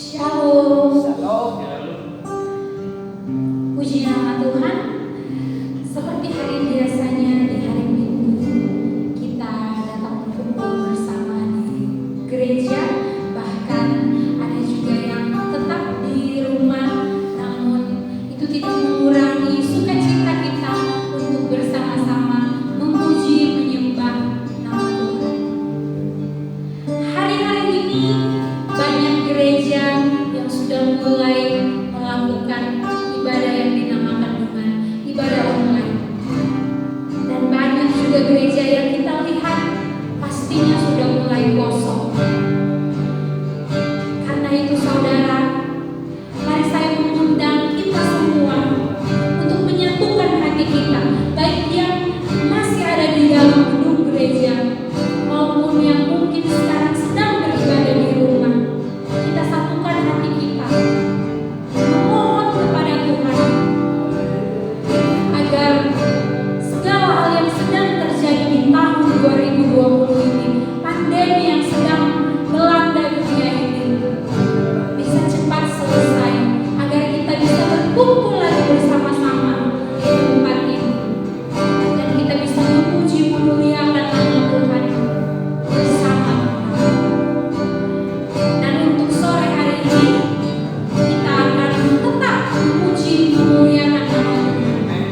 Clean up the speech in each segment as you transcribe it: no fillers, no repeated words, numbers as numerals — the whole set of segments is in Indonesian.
Shalom. Shalom. Puji nama Tuhan. Seperti hari biasanya di hari Minggu kita datang berkumpul bersama di gereja. Bahkan ada juga yang tetap di rumah, namun itu tidak mengurangi sukacita kita untuk bersama-sama memuji menyembah nama Tuhan. Hari-hari ini banyak gereja yang sudah mulai melakukan ibadah yang dinamakan dengan ibadah online. Dan banyak juga gereja yang kita lihat pastinya sudah mulai kosong. Karena itu saudara, mari saya mengundang kita semua untuk menyatukan hati kita, baik yang masih ada di dalam gedung gereja maupun yang mungkin sekarang sedang beribadah di rumah. Kita satukan hati kita, memohon kepada Tuhan agar segala hal yang sedang terjadi di tahun 2020 ini, pandemi yang sedang melanda dunia ini, bisa cepat selesai, agar kita bisa berkumpul lagi bersama-sama di tempat ini, dan kita bisa memuji memuliakan nama Tuhan bersama. Dan untuk sore hari ini kita akan tetap memuji memuliakan nama Tuhan.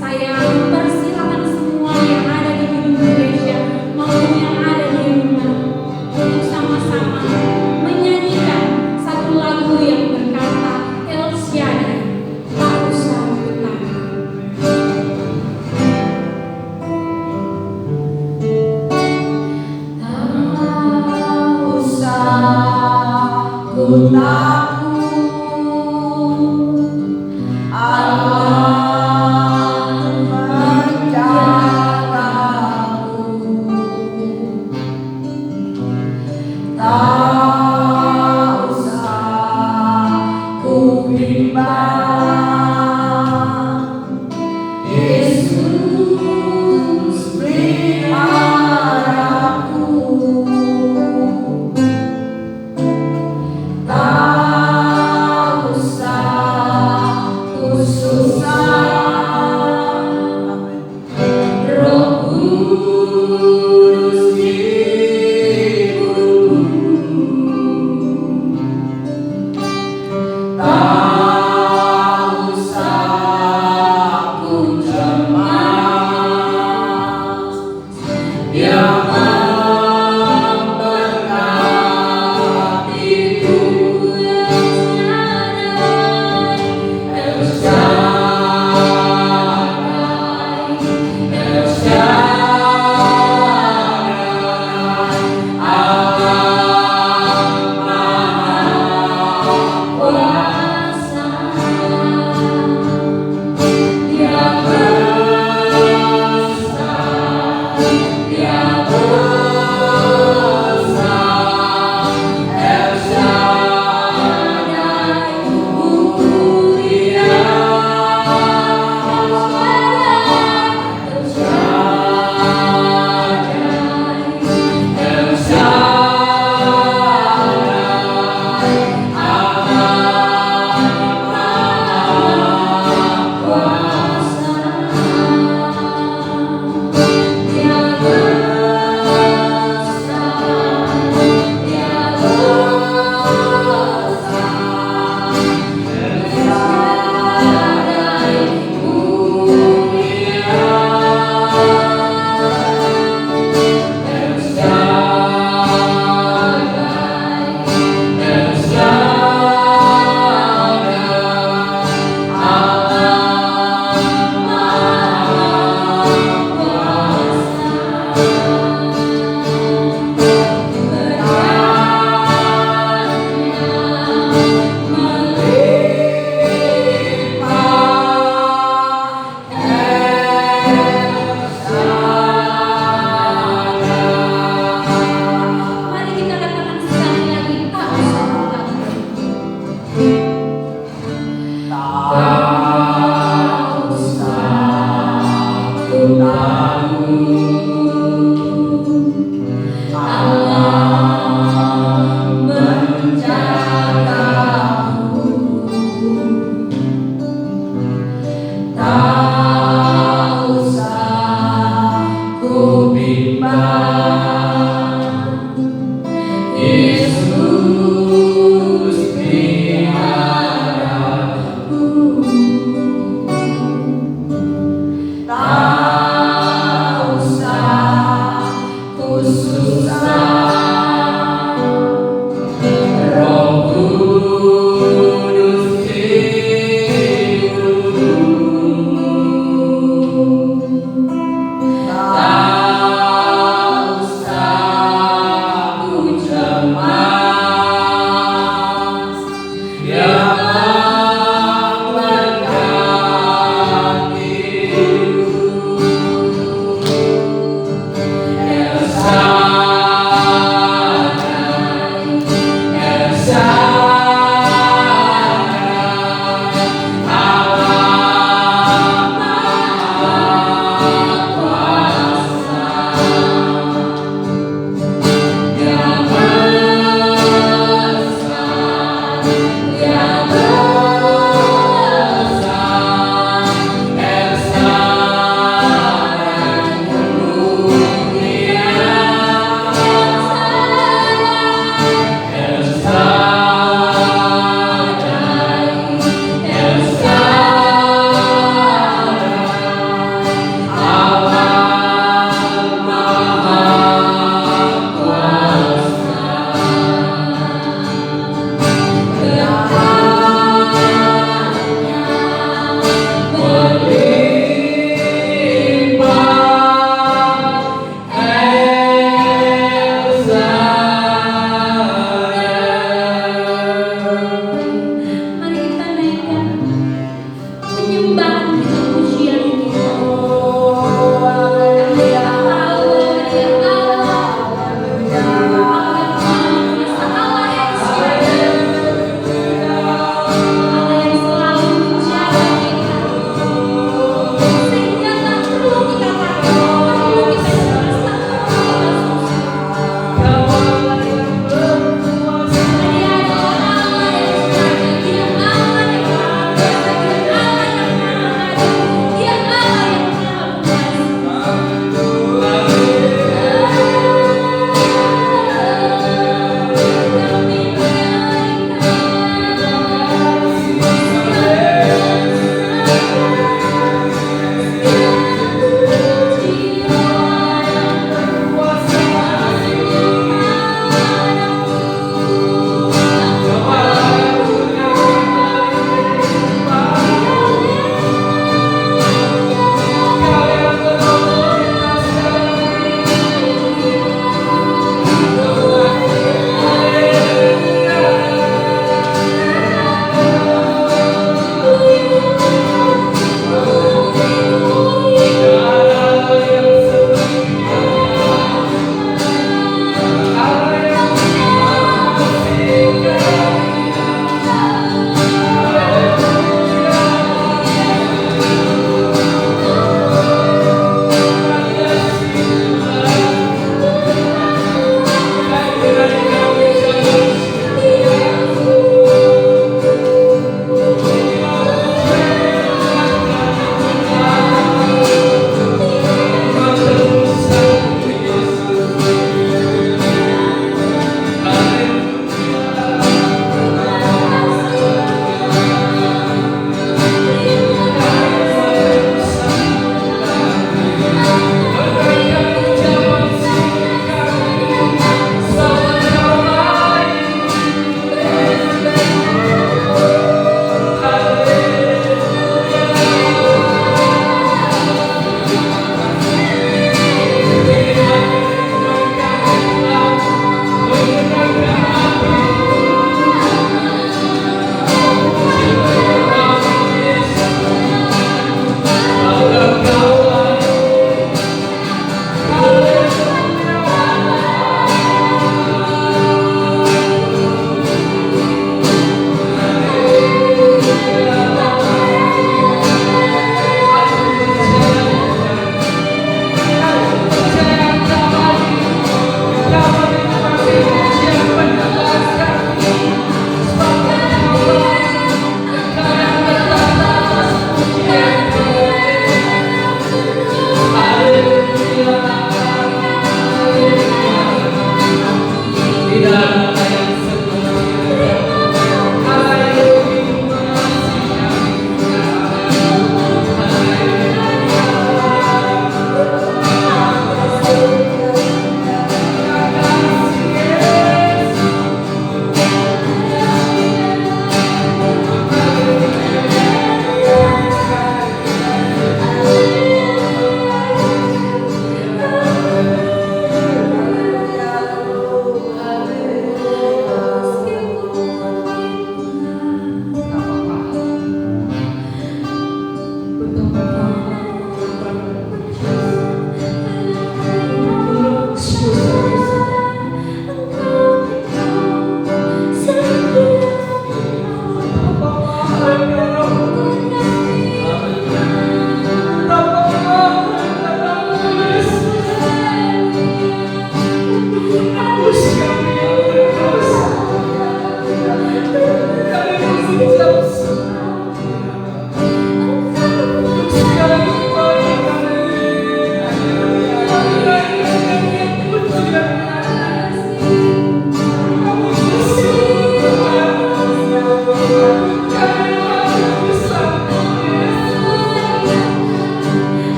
Saya persilakan semua yang ada di gedung gereja maupun yang ada di rumah untuk sama-sama menyanyikan satu lagu yang berkata El Shaddai, tak usah bertanya. Tak usah ku takut, Allah menjagaku. Tak usah ku bimbang, Yesus peliharaku. Tak usah ku susah, Roh Kudus hiburku. Tak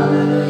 Terima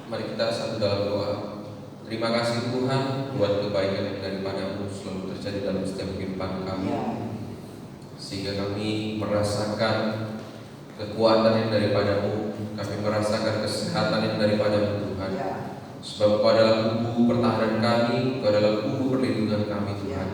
Mari kita satu dalam doa. Terima kasih Tuhan buat kebaikan yang daripada-Mu selalu terjadi dalam setiap kehidupan kami, sehingga kami merasakan kekuatan yang daripada-Mu, kami merasakan kesehatan yang daripada-Mu Tuhan. Sebab Kau adalah kubu pertahanan kami, Kau adalah kubu perlindungan kami Tuhan.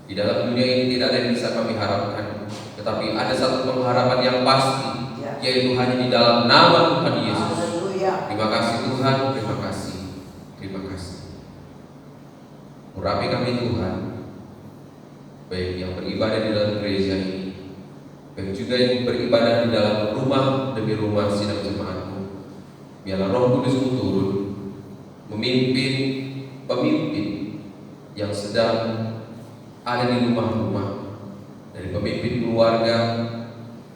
Di dalam dunia ini tidak ada yang bisa kami harapkan, tetapi ada satu pengharapan yang pasti, yaitu hanya di dalam nama Tuhan Yesus. Terima kasih Tuhan, terima kasih, terima kasih. Urapi kami Tuhan, baik yang beribadah di dalam gereja ini, baik juga yang beribadah di dalam rumah demi rumah sidang jemaat-Mu. Biarlah Roh Kudus-Mu turun, memimpin pemimpin yang sedang ada di rumah-rumah, dari pemimpin keluarga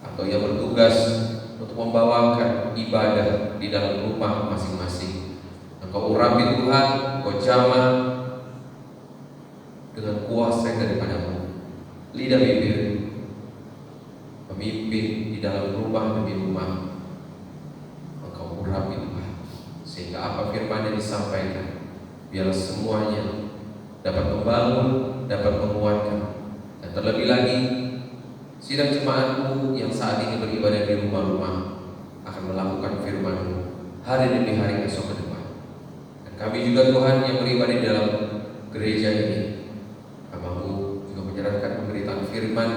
atau yang bertugas untuk membawakan ibadah di dalam rumah masing-masing. Engkau urapi Tuhan, Engkau jamah dengan kuasa yang daripada-Mu. Lidah bibir pemimpin di dalam rumah demi rumah, Engkau urapi Tuhan, sehingga apa firman yang disampaikan biarlah semuanya dapat membangun, dapat menguatkan, dan terlebih lagi sidang jemaat-Mu yang saat ini beribadah di rumah-rumah akan melakukan firman-Mu hari demi hari esok ke depan. Dan kami juga Tuhan yang beribadah di dalam gereja ini, hamba-Mu juga menyerahkan pemberitaan firman.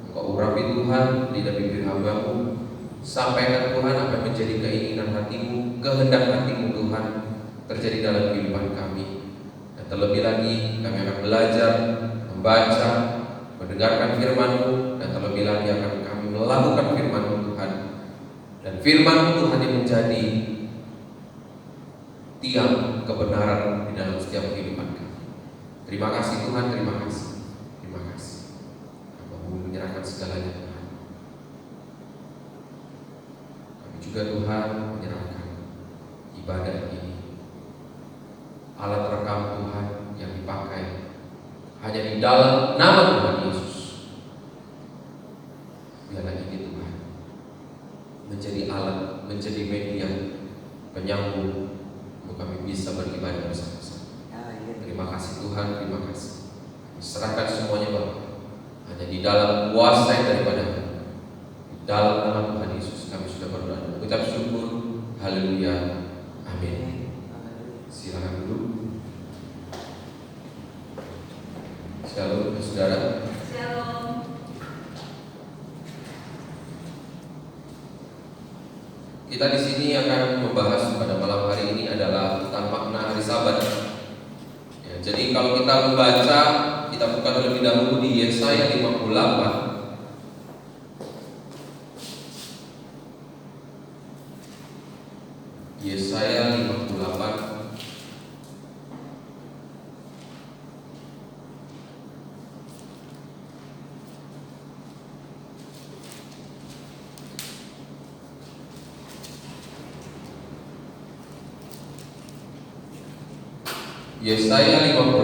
Engkau urapi Tuhan lidah bibir hamba-Mu, sampaikan Tuhan apa yang menjadi keinginan hati-Mu, kehendak hati-Mu Tuhan terjadi dalam kehidupan kami. Dan terlebih lagi kami akan belajar, membaca, mendengarkan firman-Mu, dan terlebih lagi akan kami melakukan firman-Mu Tuhan. Dan firman-Mu Tuhan yang menjadi tiang kebenaran di dalam setiap kehidupan kami. Terima kasih Tuhan, terima kasih, terima kasih. Kami menyerahkan segalanya Tuhan. Kami juga Tuhan menyerahkan ibadah ini, alat rekam Tuhan yang dipakai hanya di dalam nama Tuhan Yesus. Biarlah ini Tuhan menjadi alat, menjadi media penyambung untuk kami bisa beribadah bersama-sama. Terima kasih Tuhan, terima kasih. Kami serahkan semuanya Bapa, hanya di dalam kuasa yang daripada-Mu. Di dalam nama Tuhan Yesus kami sudah berdoa dan mengucap syukur. Haleluya, amin. Silakan duduk. Shalom saudara. Shalom. Kita di sini akan membahas pada malam hari ini adalah tentang makna hari Sabat. Ya, jadi kalau kita membaca, kita buka terlebih dahulu di Yesaya 58. Yesaya 58. Yesaya 58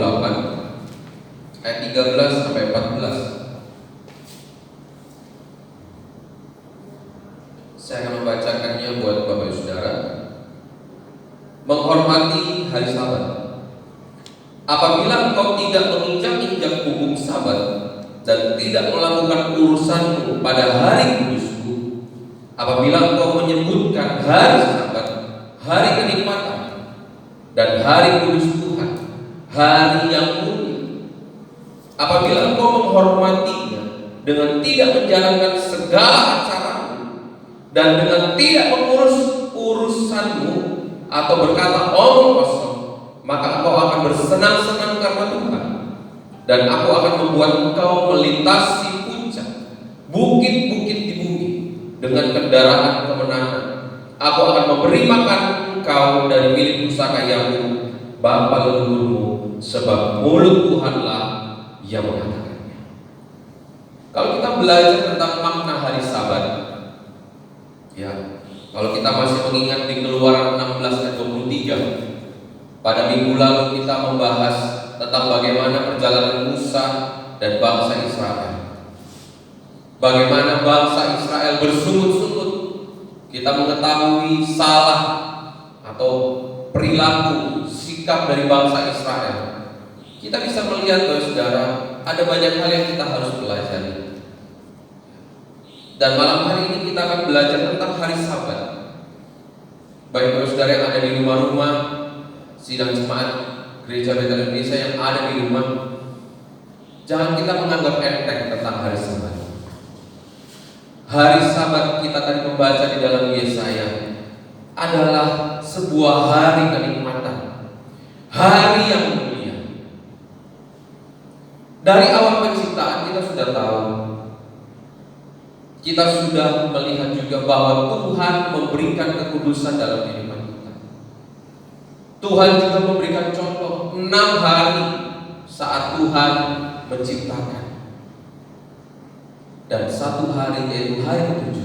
ayat 13 sampai 14. Saya akan membacakannya buat Bapak Ibu Saudara. Menghormati hari Sabat. Apabila engkau tidak menginjak-injak punggung Sabat dan tidak melakukan urusanmu pada hari kudusku, apabila engkau menyebutkan hari Sabat, hari kenikmatan, dan hari kudus Tuhan, hari yang mulia, apabila engkau menghormatinya dengan tidak menjalankan segala acaramu dan dengan tidak mengurus urusanmu atau berkata omong kosong, maka engkau akan bersenang-senang karena Tuhan, dan aku akan membuat engkau melintasi puncak bukit-bukit di bumi dengan kendaraan kemenangan. Aku akan memberi makan engkau dari milik pusaka Yakub bapa leluhurmu, sebab mulut Tuhanlah yang mengatakannya. Kalau kita belajar tentang makna hari Sabat, ya, kalau kita masih mengingat di Keluaran 16 ayat 23, pada minggu lalu kita membahas tentang bagaimana perjalanan Musa dan bangsa Israel. Bagaimana bangsa Israel bersungut-sungut. Kita mengetahui salah atau perilaku, sikap dari bangsa Israel, kita bisa melihat bahwa saudara, ada banyak hal yang kita harus pelajari. Dan malam hari ini kita akan belajar tentang hari Sabat. Baik para saudara yang ada di rumah-rumah, sidang jemaat Gereja Betel Indonesia yang ada di rumah, jangan kita menganggap enteng tentang hari Sabat. Hari Sabat kita tadi membaca di dalam Yesaya adalah sebuah hari kenikmatan, hari yang mulia. Dari awal penciptaan kita sudah tahu, kita sudah melihat juga bahwa Tuhan memberikan kekudusan dalam kehidupan kita. Tuhan juga memberikan contoh 6 hari saat Tuhan menciptakan. Dan 1 hari, yaitu hari ke-7,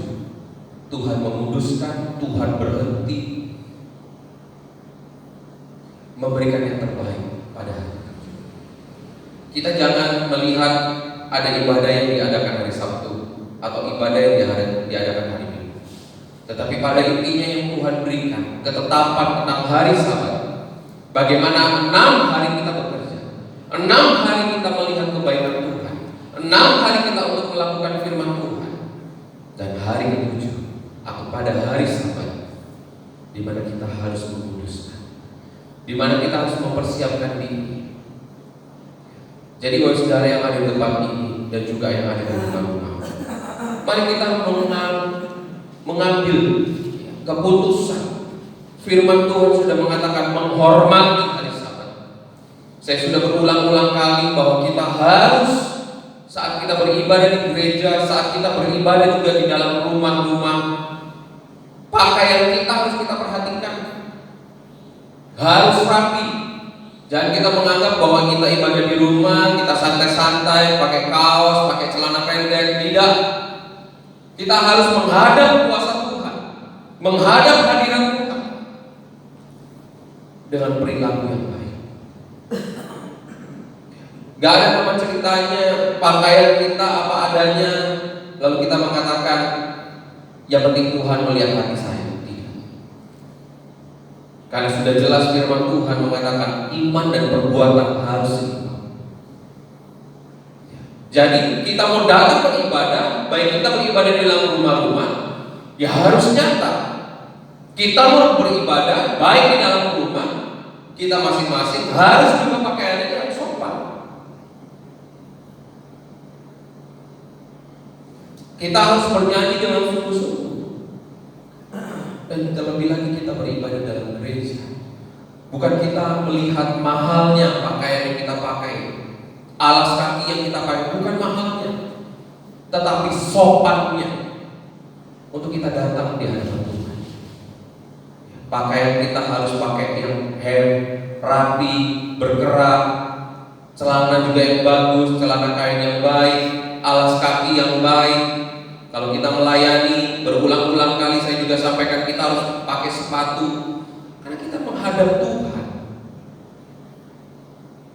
Tuhan menguduskan, Tuhan berhenti memberikan yang terbaik pada hari ke-7. Kita jangan melihat ada ibadah yang diadakan hari Sabtu atau ibadah yang diadakan hari Minggu. Tetapi pada intinya yang Tuhan berikan ketetapan tentang hari Sabat. Bagaimana 6 hari kita bekerja, 6 hari kita melihat kebaikan Tuhan, 6 hari kita untuk melakukan firman Tuhan, dan hari ke-7 atau pada hari Sabat, di mana kita harus menguduskan, di mana kita harus mempersiapkan diri. Jadi bagi saudara yang ada di depan ini dan juga yang ada di rumah-rumah, mari kita mengambil keputusan. Firman Tuhan sudah mengatakan menghormati hari Sabat. Saya sudah berulang-ulang kali bahwa kita harus, saat kita beribadah di gereja, saat kita beribadah juga di dalam rumah-rumah, pakaian kita harus kita perhatikan, harus rapi. Jangan kita menganggap bahwa kita ibadah di rumah, kita santai-santai, pakai kaos, pakai celana pendek. Tidak. Kita harus menghadap kuasa Tuhan, menghadap hadirat Tuhan dengan perilaku yang baik. Gak ada nama ceritanya pakaian kita apa adanya, lalu kita mengatakan yang penting Tuhan melihat hati saya. Karena sudah jelas firman Tuhan mengatakan iman dan perbuatan harus seimbang. Jadi kita mau datang beribadah, baik kita beribadah di dalam rumah-rumah, ya harus nyata. Kita mau beribadah baik di dalam rumah, kita masing-masing harus juga pakaiannya yang sopan. Kita harus bernyanyi dengan sungguh-sungguh. Dan terlebih lagi kita beribadah dalam gereja. Bukan kita melihat mahalnya pakaian yang kita pakai, alas kaki yang kita pakai, bukan mahalnya, tetapi sopannya untuk kita datang di hadapan Tuhan. Pakaian kita harus pakai yang rapi, bergerak, celana juga yang bagus, celana kain yang baik, alas kaki yang baik. Kalau kita melayani, berulang-ulang kali saya juga sampaikan kita harus pakai sepatu, karena kita menghadap Tuhan.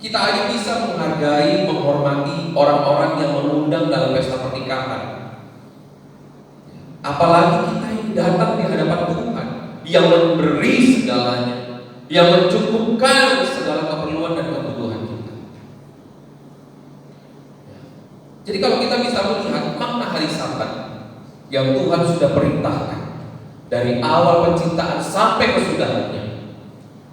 Kita hanya bisa menghargai, menghormati orang-orang yang mengundang dalam pesta pernikahan. Apalagi kita yang datang di hadapan Tuhan, yang memberi segalanya, yang mencukupkan segala keperluan dan kebutuhan kita. Jadi kalau kita bisa melihat makna hari Sabat yang Tuhan sudah perintahkan dari awal penciptaan sampai kesudahannya.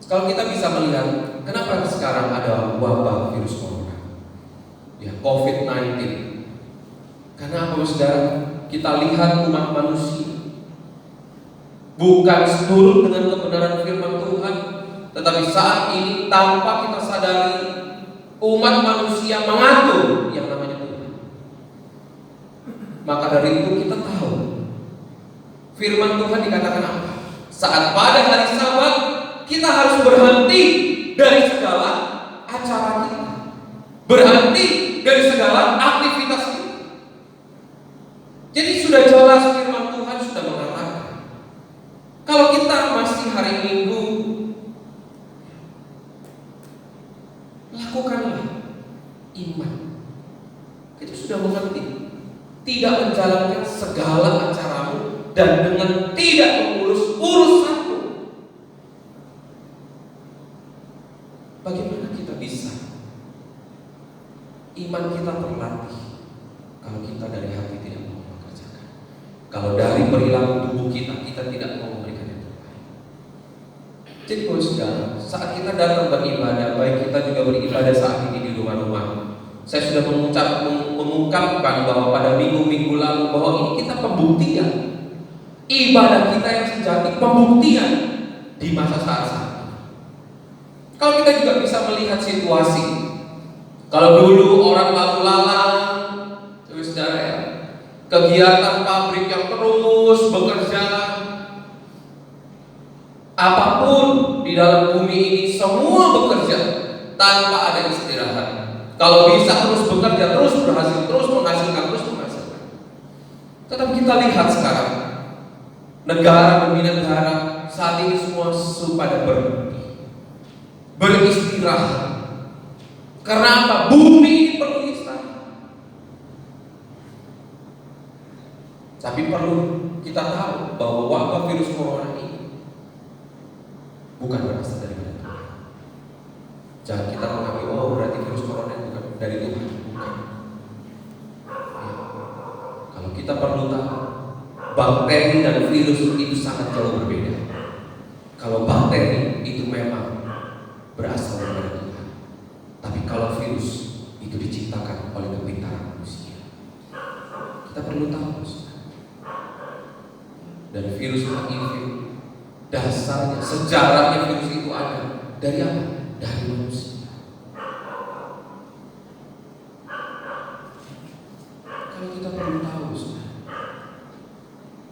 Kalau kita bisa melihat kenapa sekarang ada wabah virus corona, ya COVID-19. Karena apa saudara? Kita lihat umat manusia bukan seturut dengan kebenaran firman Tuhan, tetapi saat ini tanpa kita sadari umat manusia mengatur yang namanya Tuhan. Maka dari itu kita tahu firman Tuhan dikatakan apa? Saat pada hari Sabat kita harus berhenti dari segala acara kita, berhenti dari segala aktivitas kita. Jadi sudah jelas firman Tuhan sudah mengatakan kalau kita masih hari Minggu, lakukanlah iman. Kita sudah mengerti tidak menjalankan segala acaramu dan dengan tidak mengurus urusanmu. Bagaimana kita bisa iman kita terlatih kalau kita dari hati tidak mau mengerjakan? Kalau dari perilaku tubuh kita tidak mau memberikan yang terbaik. Jadi saudara, saat kita datang beribadah, baik kita juga beribadah saat ini di rumah-rumah. Saya sudah mengungkapkan bahwa pada minggu-minggu lalu bahwa ini kita pembuktian ibadah kita yang sejati, pembuktian di masa saat ini. Kalau kita juga bisa melihat situasi, kalau dulu orang lalu lalang, saudara ya, kegiatan pabrik yang terus bekerja, apapun di dalam bumi ini semua bekerja tanpa ada istirahat. Kalau bisa terus bekerja, terus berhasil, terus menghasilkan. Tetapi kita lihat sekarang, negara demi negara saat ini semua pada berhenti, beristirahat. Karena apa? Bumi ini perlu istirahat. Tapi perlu kita tahu bahwa wabah virus corona ini bukan berasal dari Tuhan. Jangan kita mengambil, oh berarti virus corona bukan dari Tuhan. Bukan. Ya. Kalau kita perlu tahu, bakteri dan virus itu sangat jauh berbeda. Kalau bakteri itu memang berasal dari Tuhan, tapi kalau virus itu diciptakan oleh kepintaran manusia. Kita perlu tahu. Dan virus HIV, dasarnya, sejarahnya virus itu ada dari apa? Dari manusia. Kalau kita perlu tahu,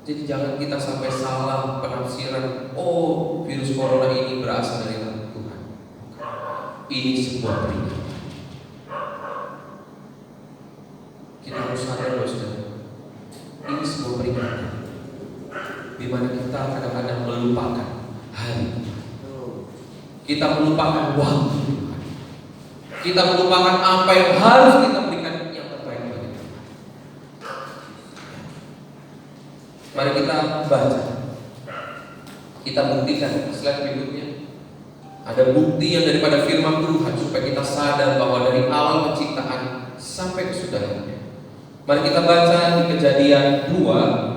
jadi jangan kita sampai salah penafsiran. Oh, virus corona ini berasal dari Tuhan. Ini sebuah peringatan. Kita harus sadar, saudara. Ini sebuah peringatan di mana kita kadang-kadang melupakan hari. Kita melupakan waktu Tuhan. Kita melupakan apa yang harus kita berikan yang terbaik bagi Tuhan. Mari kita baca. Kita buktikan slide berikutnya. Ada bukti yang daripada firman Tuhan supaya kita sadar bahwa dari awal penciptaan sampai kesudahannya. Mari kita baca di Kejadian 2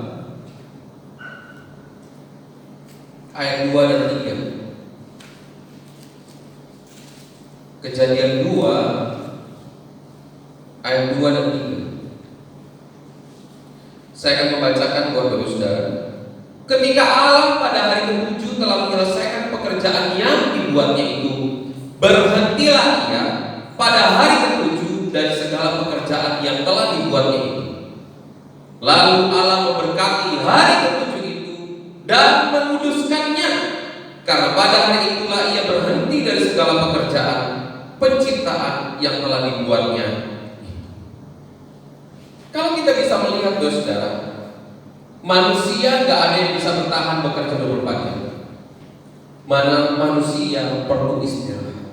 ayat 2 dan 3. Kejadian 2 ayat 2 dan 3. Saya akan membacakan buat Bapak Saudara. Ketika Allah pada hari ke-7 telah menyelesaikan pekerjaan yang dibuatnya itu, berhentilah ia pada hari ke-7 dari segala pekerjaan yang telah dibuatnya itu. Lalu Allah memberkati hari ke-7 itu dan menguduskannya, karena pada hari itulah ia berhenti dari segala pekerjaan penciptaan yang telah dibuatnya. Kalau kita bisa melihat, saudara, manusia gak ada yang bisa bertahan bekerja 24 jam. Mana manusia perlu istirahat.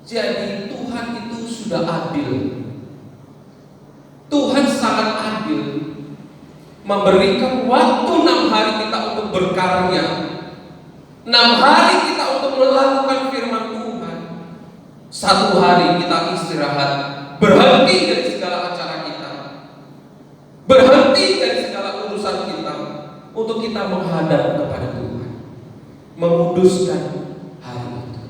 Jadi Tuhan itu sudah adil. Tuhan sangat adil, memberikan waktu 6 hari kita untuk berkarya, 6 hari kita untuk melakukan firman Tuhan, 1 hari kita istirahat, berhenti dari segala acara kita, berhenti dari segala urusan kita, untuk kita menghadap kepada Tuhan, menguduskan hari itu.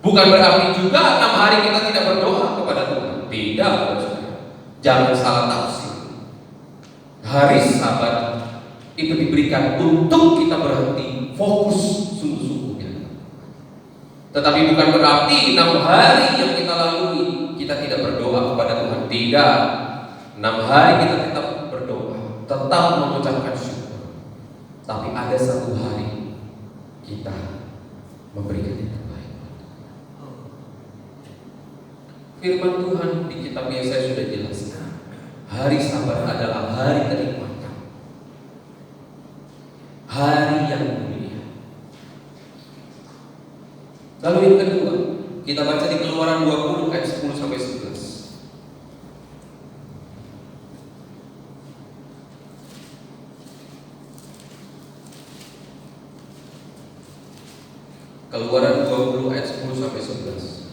Bukan berarti juga 6 hari kita tidak berdoa kepada Tuhan. Tidak, jangan salah tafsir. Hari Sabat itu diberikan untuk kita berhenti, fokus sungguh-sungguhnya. Tetapi bukan berarti 6 hari yang kita lalui kita tidak berdoa kepada Tuhan. Tidak, 6 hari kita tetap berdoa, tetap mengucapkan syukur. Tapi ada 1 hari kita memberikan yang terbaik. Firman Tuhan di kitab Yesaya sudah jelaskan, hari Sabat adalah hari kenikmatan, hari yang mulia. Lalu yang kedua, kita baca di Keluaran 20 ayat 10 sampai 11. Keluaran 20 ayat 10 sampai 11.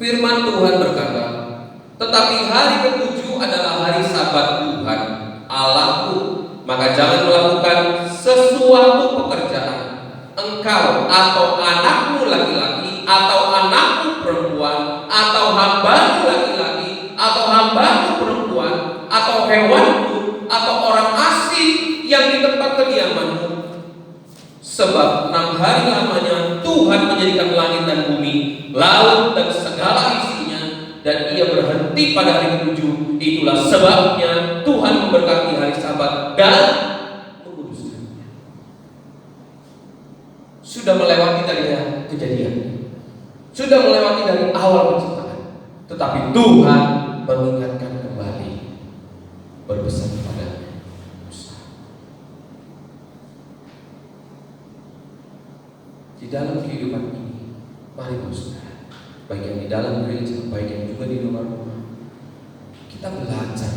Firman Tuhan berkata, tetapi hari ke-7 adalah hari Sabat Tuhan Allahmu, maka jangan melakukan sesuatu pekerjaan, engkau atau anakmu laki-laki atau anakmu perempuan atau hambamu laki-laki atau hambamu perempuan atau hewanmu atau orang asing yang di tempat kediamanmu. Sebab 6 hari lamanya Tuhan menjadikan langit dan bumi, laut dan segala isinya, dan ia berhenti pada hari ke-7. Itulah sebabnya Tuhan memberkati hari Sabat dan menguduskannya. Sudah melewati dari kejadian, sudah melewati dari awal penciptaan, tetapi Tuhan mengingatkan kembali, berpesan kepada Musa. Di dalam kehidupan ini, mari saudara, baik yang di dalam gereja, baik yang juga di luar rumah, kita belajar.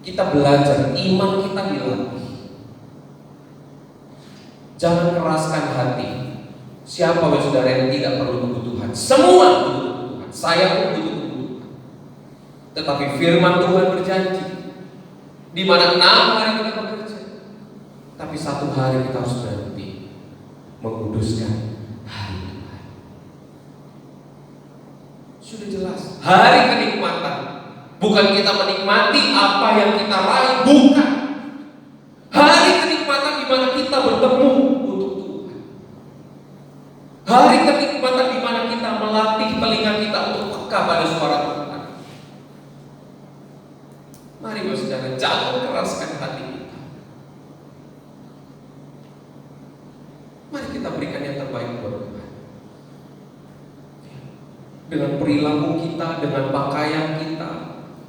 Kita belajar, iman kita dilatih. Jangan keraskan hati. Siapa saudara yang tidak perlu kebutuhan? Semua butuh kebutuhan. Saya pun butuh kebutuhan. Tetapi firman Tuhan berjanji, di mana 6 hari kita bekerja, tapi 1 hari kita harus berhenti menguduskan hari Tuhan. Sudah jelas, hari kenikmatan. Bukan kita menikmati apa yang kita raih, bukan. Hari kenikmatan di mana kita bertemu untuk Tuhan. Hari kenikmatan di mana kita melatih telinga kita untuk peka pada suara Tuhan. Mari saudara, jangan keraskan hati kita. Mari kita berikan yang terbaik buat Tuhan. Dengan perilaku kita, dengan pakaian kita,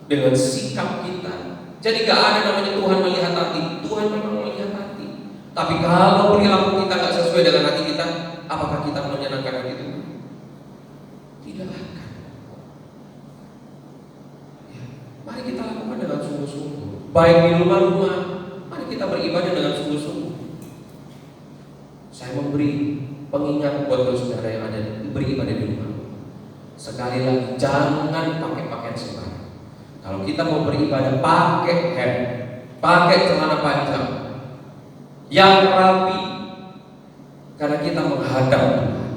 dengan sikap kita. Jadi gak ada namanya Tuhan melihat hati. Tuhan memang melihat hati. Tapi kalau perilaku kita gak sesuai dengan hati kita, apakah kita menyenangkan hati Tuhan? Tidak akan. Ya. Mari kita lakukan dengan sungguh-sungguh. Baik di rumah-rumah, mari kita beribadah dengan sungguh-sungguh. Saya memberi pengingat buat saudara yang ada beribadah di rumah. Sekali lagi, jangan pakai pakaian sembarangan. Kalau kita mau beribadah, pakai hem, pakai celana panjang yang rapi, karena kita menghadap Tuhan.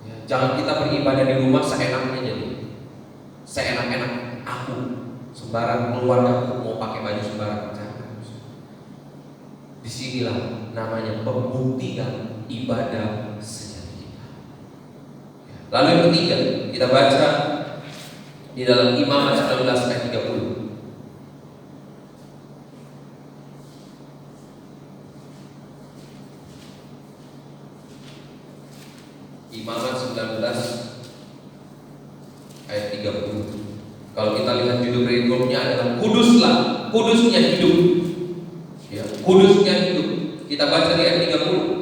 Ya, jangan kita beribadah di rumah seenaknya jadi, seenak-enak aku, sembarang keluarga aku mau pakai baju sembarang. Jangan. Disinilah namanya pembuktian ibadah sejati kita. Lalu yang ketiga, kita baca di dalam Imamat 19 ayat 30. Imamat 19 ayat 30. Kalau kita lihat judul rekomnya adalah kuduslah, kudusnya hidup. Ya, kudusnya hidup. Kita baca di ayat 30.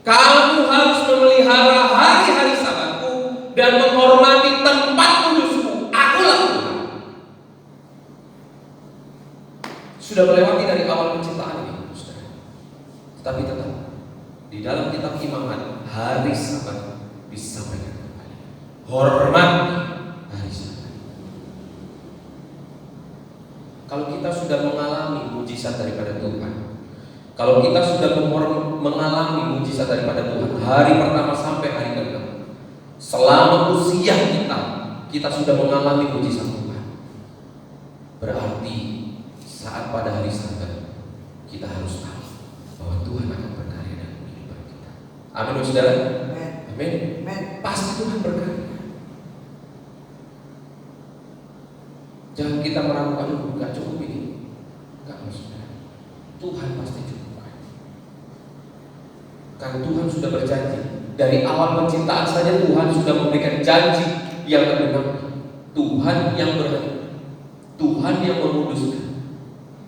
Kamu harus memelihara hari-hari Sabatku dan menghormati tempat kudusku. Akulah Tuhan. Sudah melewati dari awal penciptaan ini, saudara. Tetapi tetap di dalam kitab Imamat, hari Sabat disampaikan kembali. Hormati hari Sabat. Kalau kita sudah mengalami mujizat daripada Tuhan, kalau kita sudah mengalami mujizat daripada Tuhan, hari pertama sampai hari ke-6, selama usia kita sudah mengalami mujizat Tuhan. Berarti saat pada hari Sabat kita harus tahu bahwa Tuhan akan berkarya dalam kehidupan kita. Amin, saudara. Amin. Pasti Tuhan berkarya. Jangan kita meragukan, enggak cukup ini. Enggak, saudara. Tuhan pasti cukup. Karena Tuhan sudah berjanji. Dari awal penciptaan saja Tuhan sudah memberikan janji yang terbenar. Tuhan yang berhati, Tuhan yang menguduskan,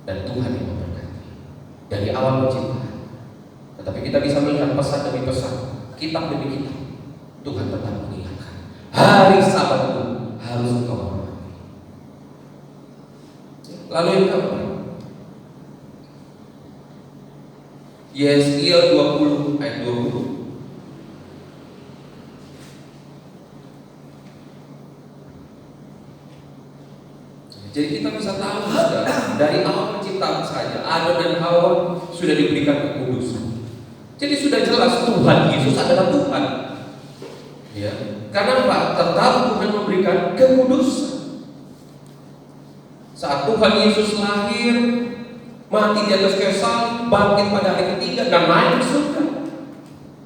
dan Tuhan yang memberkati. Dari awal penciptaan. Tetapi kita bisa melihat pesan demi pesan, kitab demi kitab, Tuhan tetap mengingatkan, hari Sabatku harus engkau hormati. Lalu yang keempat, Yesaya 20 ayat 20. Jadi kita bisa tahu dari awal penciptaan saja Adam dan Hawa sudah diberikan kekudusan. Jadi sudah jelas Tuhan Yesus adalah Tuhan. Ya, karena Pak tetap Tuhan memberikan kekudusan. Saat Tuhan Yesus lahir, mati di atas kayu salib, bangkit pada hari ketiga dan naik ke surga.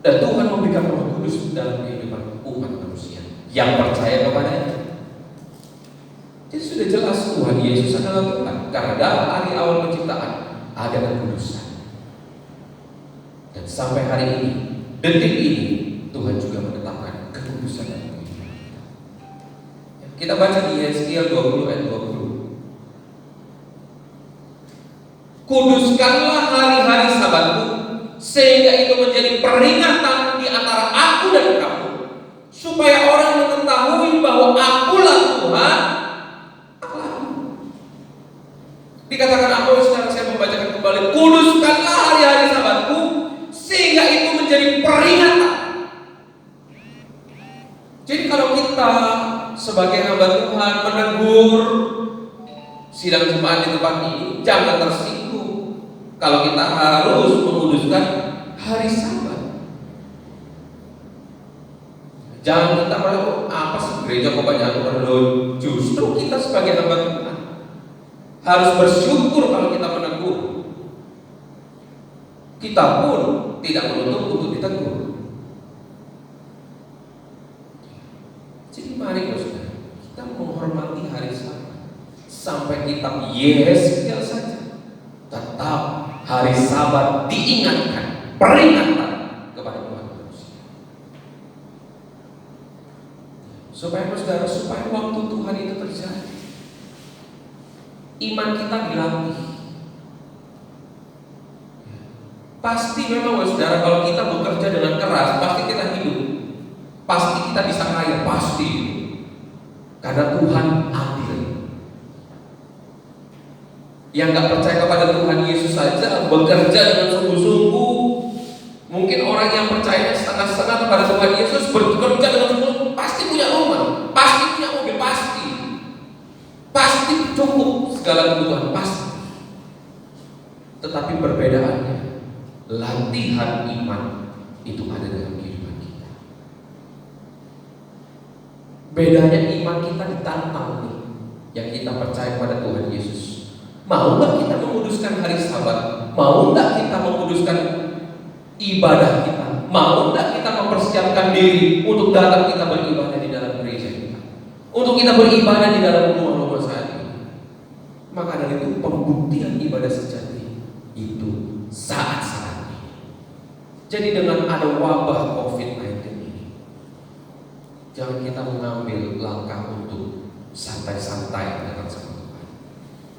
Dan Tuhan memberikan Roh Kudus dalam kehidupan umat manusia yang percaya kepadanya. Jadi sudah jelas Tuhan Yesus adalah Tuhan. Karena dalam hari awal penciptaan ada kekudusan. Dan sampai hari ini, detik ini, Tuhan juga menetapkan kekudusan dalam kehidupan kita. Kita baca di Yesaya 20 ayat 20. Kuduskanlah hari-hari Sabatku, sehingga itu menjadi peringatan di antara aku dan kamu, supaya orang mengetahui bahwa akulah Tuhan. Dikatakan apa? Sekarang saya membacakan kembali. Kuduskanlah hari-hari Sabatku, sehingga itu menjadi peringatan. Jadi kalau kita sebagai hamba Tuhan menegur sidang jemaat di tempat ini, jangan tersinggung kalau kita harus menguduskan hari Sabat. Jangan kita merasa apa sih gereja kok banyak orang. Justru kita sebagai hamba Tuhan harus bersyukur kalau kita menegur. Kita pun tidak menuntut untuk ditegur. Jadi mari saudara, kita menghormati hari Sabat sampai kitab Yesaya saja. Tetap hari Sabat diingatkan, peringatan kepada umat manusia. Supaya waktu Tuhan itu terjadi, iman kita dilatih. Pasti memang saudara, kalau kita bekerja dengan keras, pasti kita hidup, pasti kita bisa kaya, pasti. Karena Tuhan adil. Yang gak percaya kepada Tuhan Yesus saja bekerja dengan sungguh-sungguh. Mungkin orang yang percaya setengah-setengah kepada Tuhan Yesus bekerja dengan sungguh-sungguh, pasti punya rumah, pasti punya mobil, pasti cukup segala kebutuhan, pasti. Tetapi perbedaannya, latihan iman itu ada dalam kehidupan kita. Bedanya iman kita ditantang nih, yang kita percaya pada Tuhan Yesus. Mau nggak kita menguduskan hari Sabat? Mau nggak kita menguduskan ibadah kita? Mau nggak kita mempersiapkan diri untuk datang kita beribadah di dalam gereja kita? Untuk kita beribadah di dalam rumah-rumah saat ini? Maka dari itu pembuktian ibadah sejati itu saat-saat ini. Jadi dengan ada wabah COVID-19 ini, jangan kita mengambil langkah untuk santai-santai datang sama Tuhan.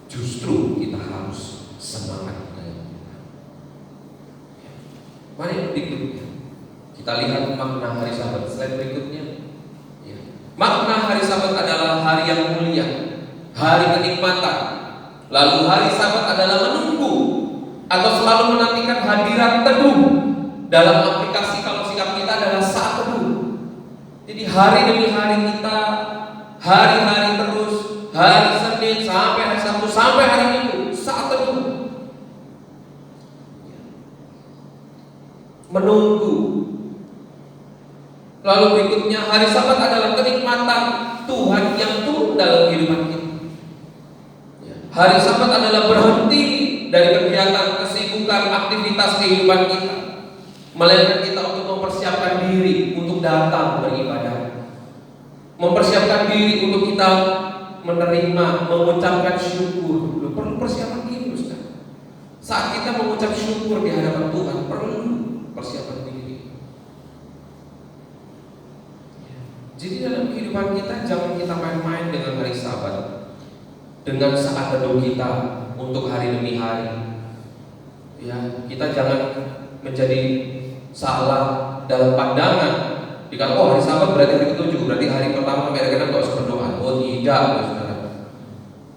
Justru kita harus semangat dalam Tuhan. Mari berikutnya kita lihat makna hari Sabat. Slide berikutnya. Makna hari Sabat adalah hari yang mulia, hari kenikmatan. Lalu hari Sabat adalah menunggu atau selalu menantikan hadirat teduh. Dalam aplikasi kalau sikap kita adalah saat teduh. Jadi hari demi hari kita, hari-hari terus, hari Senin sampai hari Sabtu sampai hari Minggu, saat teduh. Menunggu. Lalu berikutnya hari Sabat adalah kenikmatan Tuhan yang turun dalam kehidupan kita. Hari Sabat adalah berhenti dari kegiatan, kesibukan, aktivitas kehidupan kita, melainkan kita untuk mempersiapkan diri untuk datang beribadah, mempersiapkan diri untuk kita menerima, mengucapkan syukur. Perlu persiapan diri, Ustaz. Saat kita mengucap syukur di hadapan Tuhan, perlu persiapan diri. Jadi dalam kehidupan kita jangan kita main-main dengan hari Sabat, dengan saat teduh kita untuk hari demi hari. Ya, kita jangan menjadi salah dalam pandangan. Dikatakan hari Sabat berarti hari ke-7, berarti hari pertama sampai hari ke-6 gak usah berdoa. Oh tidak, saudara.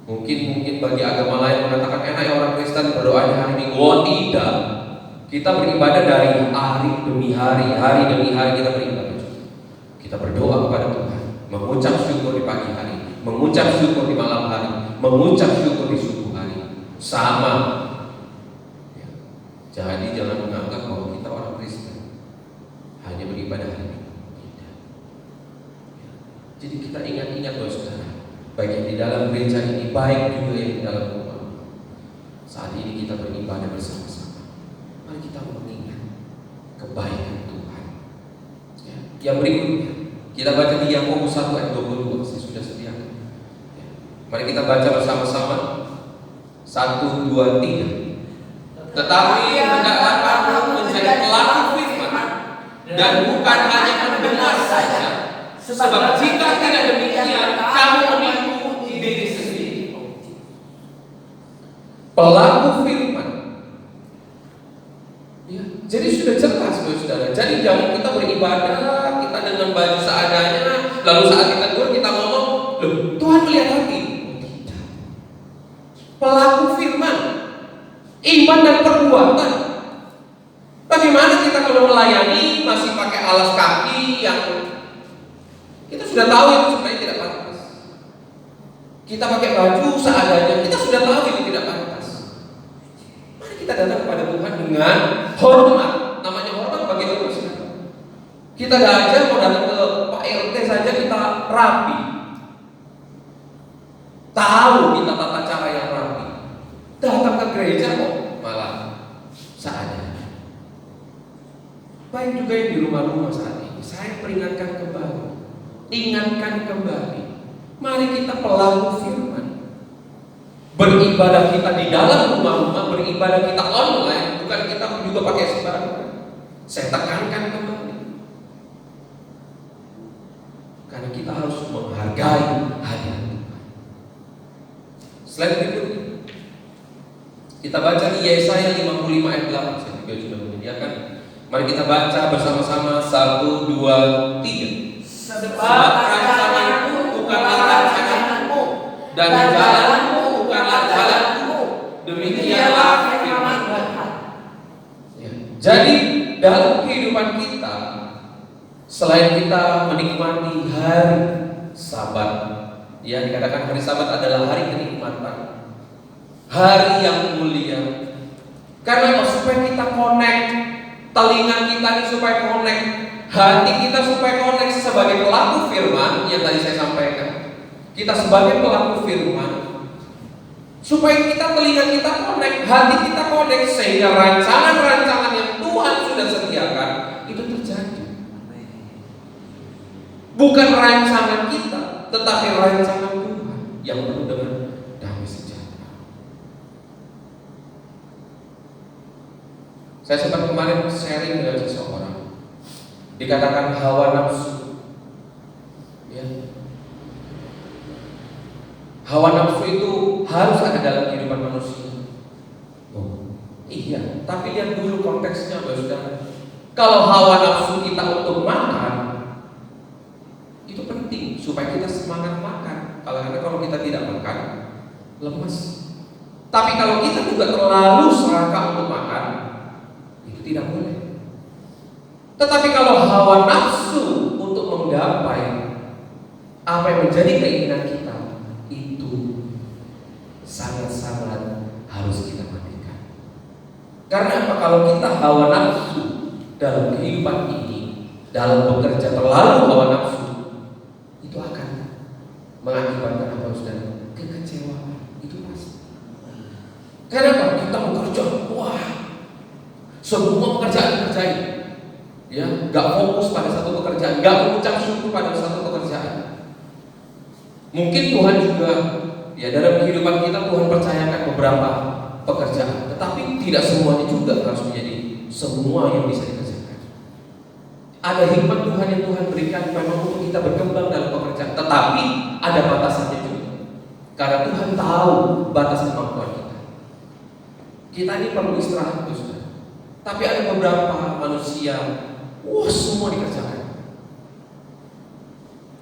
Mungkin bagi agama lain mengatakan enak ya orang Kristen berdoa di hari Minggu. Oh tidak. Kita beribadah dari hari demi hari demi hari kita beribadah. Kita berdoa kepada Tuhan, mengucap syukur di pagi hari, mengucap syukur di malam hari, mengucap syukur di subuh hari. Sama. Ya. Jadi jangan menganggap bahwa kita orang Kristen hanya beribadah hari Minggu. Tidak. Ya. Jadi kita ingat-ingat bahwa saudara, baik yang di dalam gereja ini, baik juga yang di dalam rumah. Saat ini kita beribadah bersama-sama. Mari kita mengingat kebaikan Tuhan. Ya. Yang berikutnya, kita baca di Yakobus 1 ayat 22. Saya sudah sediakan. Ya. Mari kita baca bersama-sama. 1, 2, 3. Tetapi hendaklah kamu menjadi pelaku firman dan bukan hanya mendengar saja. Sebab jika tidak demikian, kamu menipu diri sendiri. Pelaku firman. Ya, jadi sudah jelas, saudara. Jadi jangan kita beribadah, kita dengan baju seadanya, lalu saat kita keluar kita ngomong, loh, Tuhan melihat hati. Tidak. Pelaku firman, iman dan perbuatan. Bagaimana kita kalau melayani masih pakai alas kaki yang kita sudah tahu itu sebenarnya tidak pantas. Kita pakai baju seadanya, kita sudah tahu itu tidak pantas. Mari kita datang kepada Tuhan dengan hormat. Namanya hormat bagaimana? Kita dah aja mau datang ke Pak RT saja kita rapi. Tahu kita tata cara yang rapi. Datang ke gereja kok malah seadanya. Baik juga yang di rumah-rumah saat ini. Saya peringatkan kembali. Ingatkan kembali. Mari kita pelaku firman. Beribadah kita di dalam rumah-rumah, beribadah kita online, bukan kita juga pakai sembarangan. Saya tekankan kembali. Karena kita harus menghargai hadirat Tuhan. Slide berikutnya. Kita baca di Yesaya 55 ayat 8. Saya juga sudah menyediakan. Mari kita baca bersama-sama. 1, 2, 3. Sebab rancanganku bukanlah rancanganmu, dan jalanmu bukanlah jalanku. Demikianlah firman Tuhan. Ya. Jadi dalam kehidupan kita, selain kita menikmati hari Sabat, ya dikatakan hari Sabat adalah hari kenikmatan, hari yang mulia. Karena supaya kita connect, telinga kita ini supaya connect, hati kita supaya connect sebagai pelaku firman yang tadi saya sampaikan. Kita sebagai pelaku firman, supaya kita telinga kita connect, hati kita connect, sehingga rancangan-rancangan yang Tuhan sudah sediakan itu terjadi. Bukan rancangan kita, tetapi rancangan Tuhan yang penuh dengan damai sejahtera. Saya sempat kemarin sharing dengan seseorang. Dikatakan hawa nafsu, ya. Hawa nafsu itu harus ada dalam kehidupan manusia. Oh, iya. Tapi lihat dulu konteksnya, saudara. Kalau hawa nafsu kita untuk makan, itu penting supaya kita semangat makan. Karena kalau kita tidak makan, lemas. Tapi kalau kita juga terlalu serakah untuk makan, itu tidak boleh. Tetapi kalau hawa nafsu untuk menggapai apa yang menjadi keinginan kita, itu sangat-sangat harus kita matikan. Karena apa? Kalau kita hawa nafsu dalam kehidupan ini, dalam bekerja terlalu hawa nafsu, itu akan mengakibatkan apa, saudara? Kekecewaan. Itu pasti. Kenapa? Kita bekerja, wah, semua pekerjaan dikerjain. Ya, gak fokus pada satu pekerjaan, gak mengucap syukur pada satu pekerjaan. Mungkin Tuhan juga, ya dalam kehidupan kita Tuhan percayakan beberapa pekerjaan, tetapi tidak semuanya juga harus menjadi semua yang bisa dikerjakan. Ada hikmat Tuhan yang Tuhan berikan memang untuk kita berkembang dalam pekerjaan, tetapi ada batasannya juga. Karena Tuhan tahu batas kemampuan kita. Kita ini perlu istirahat, saudara. Tapi ada beberapa manusia, wah, semua dikerjakan.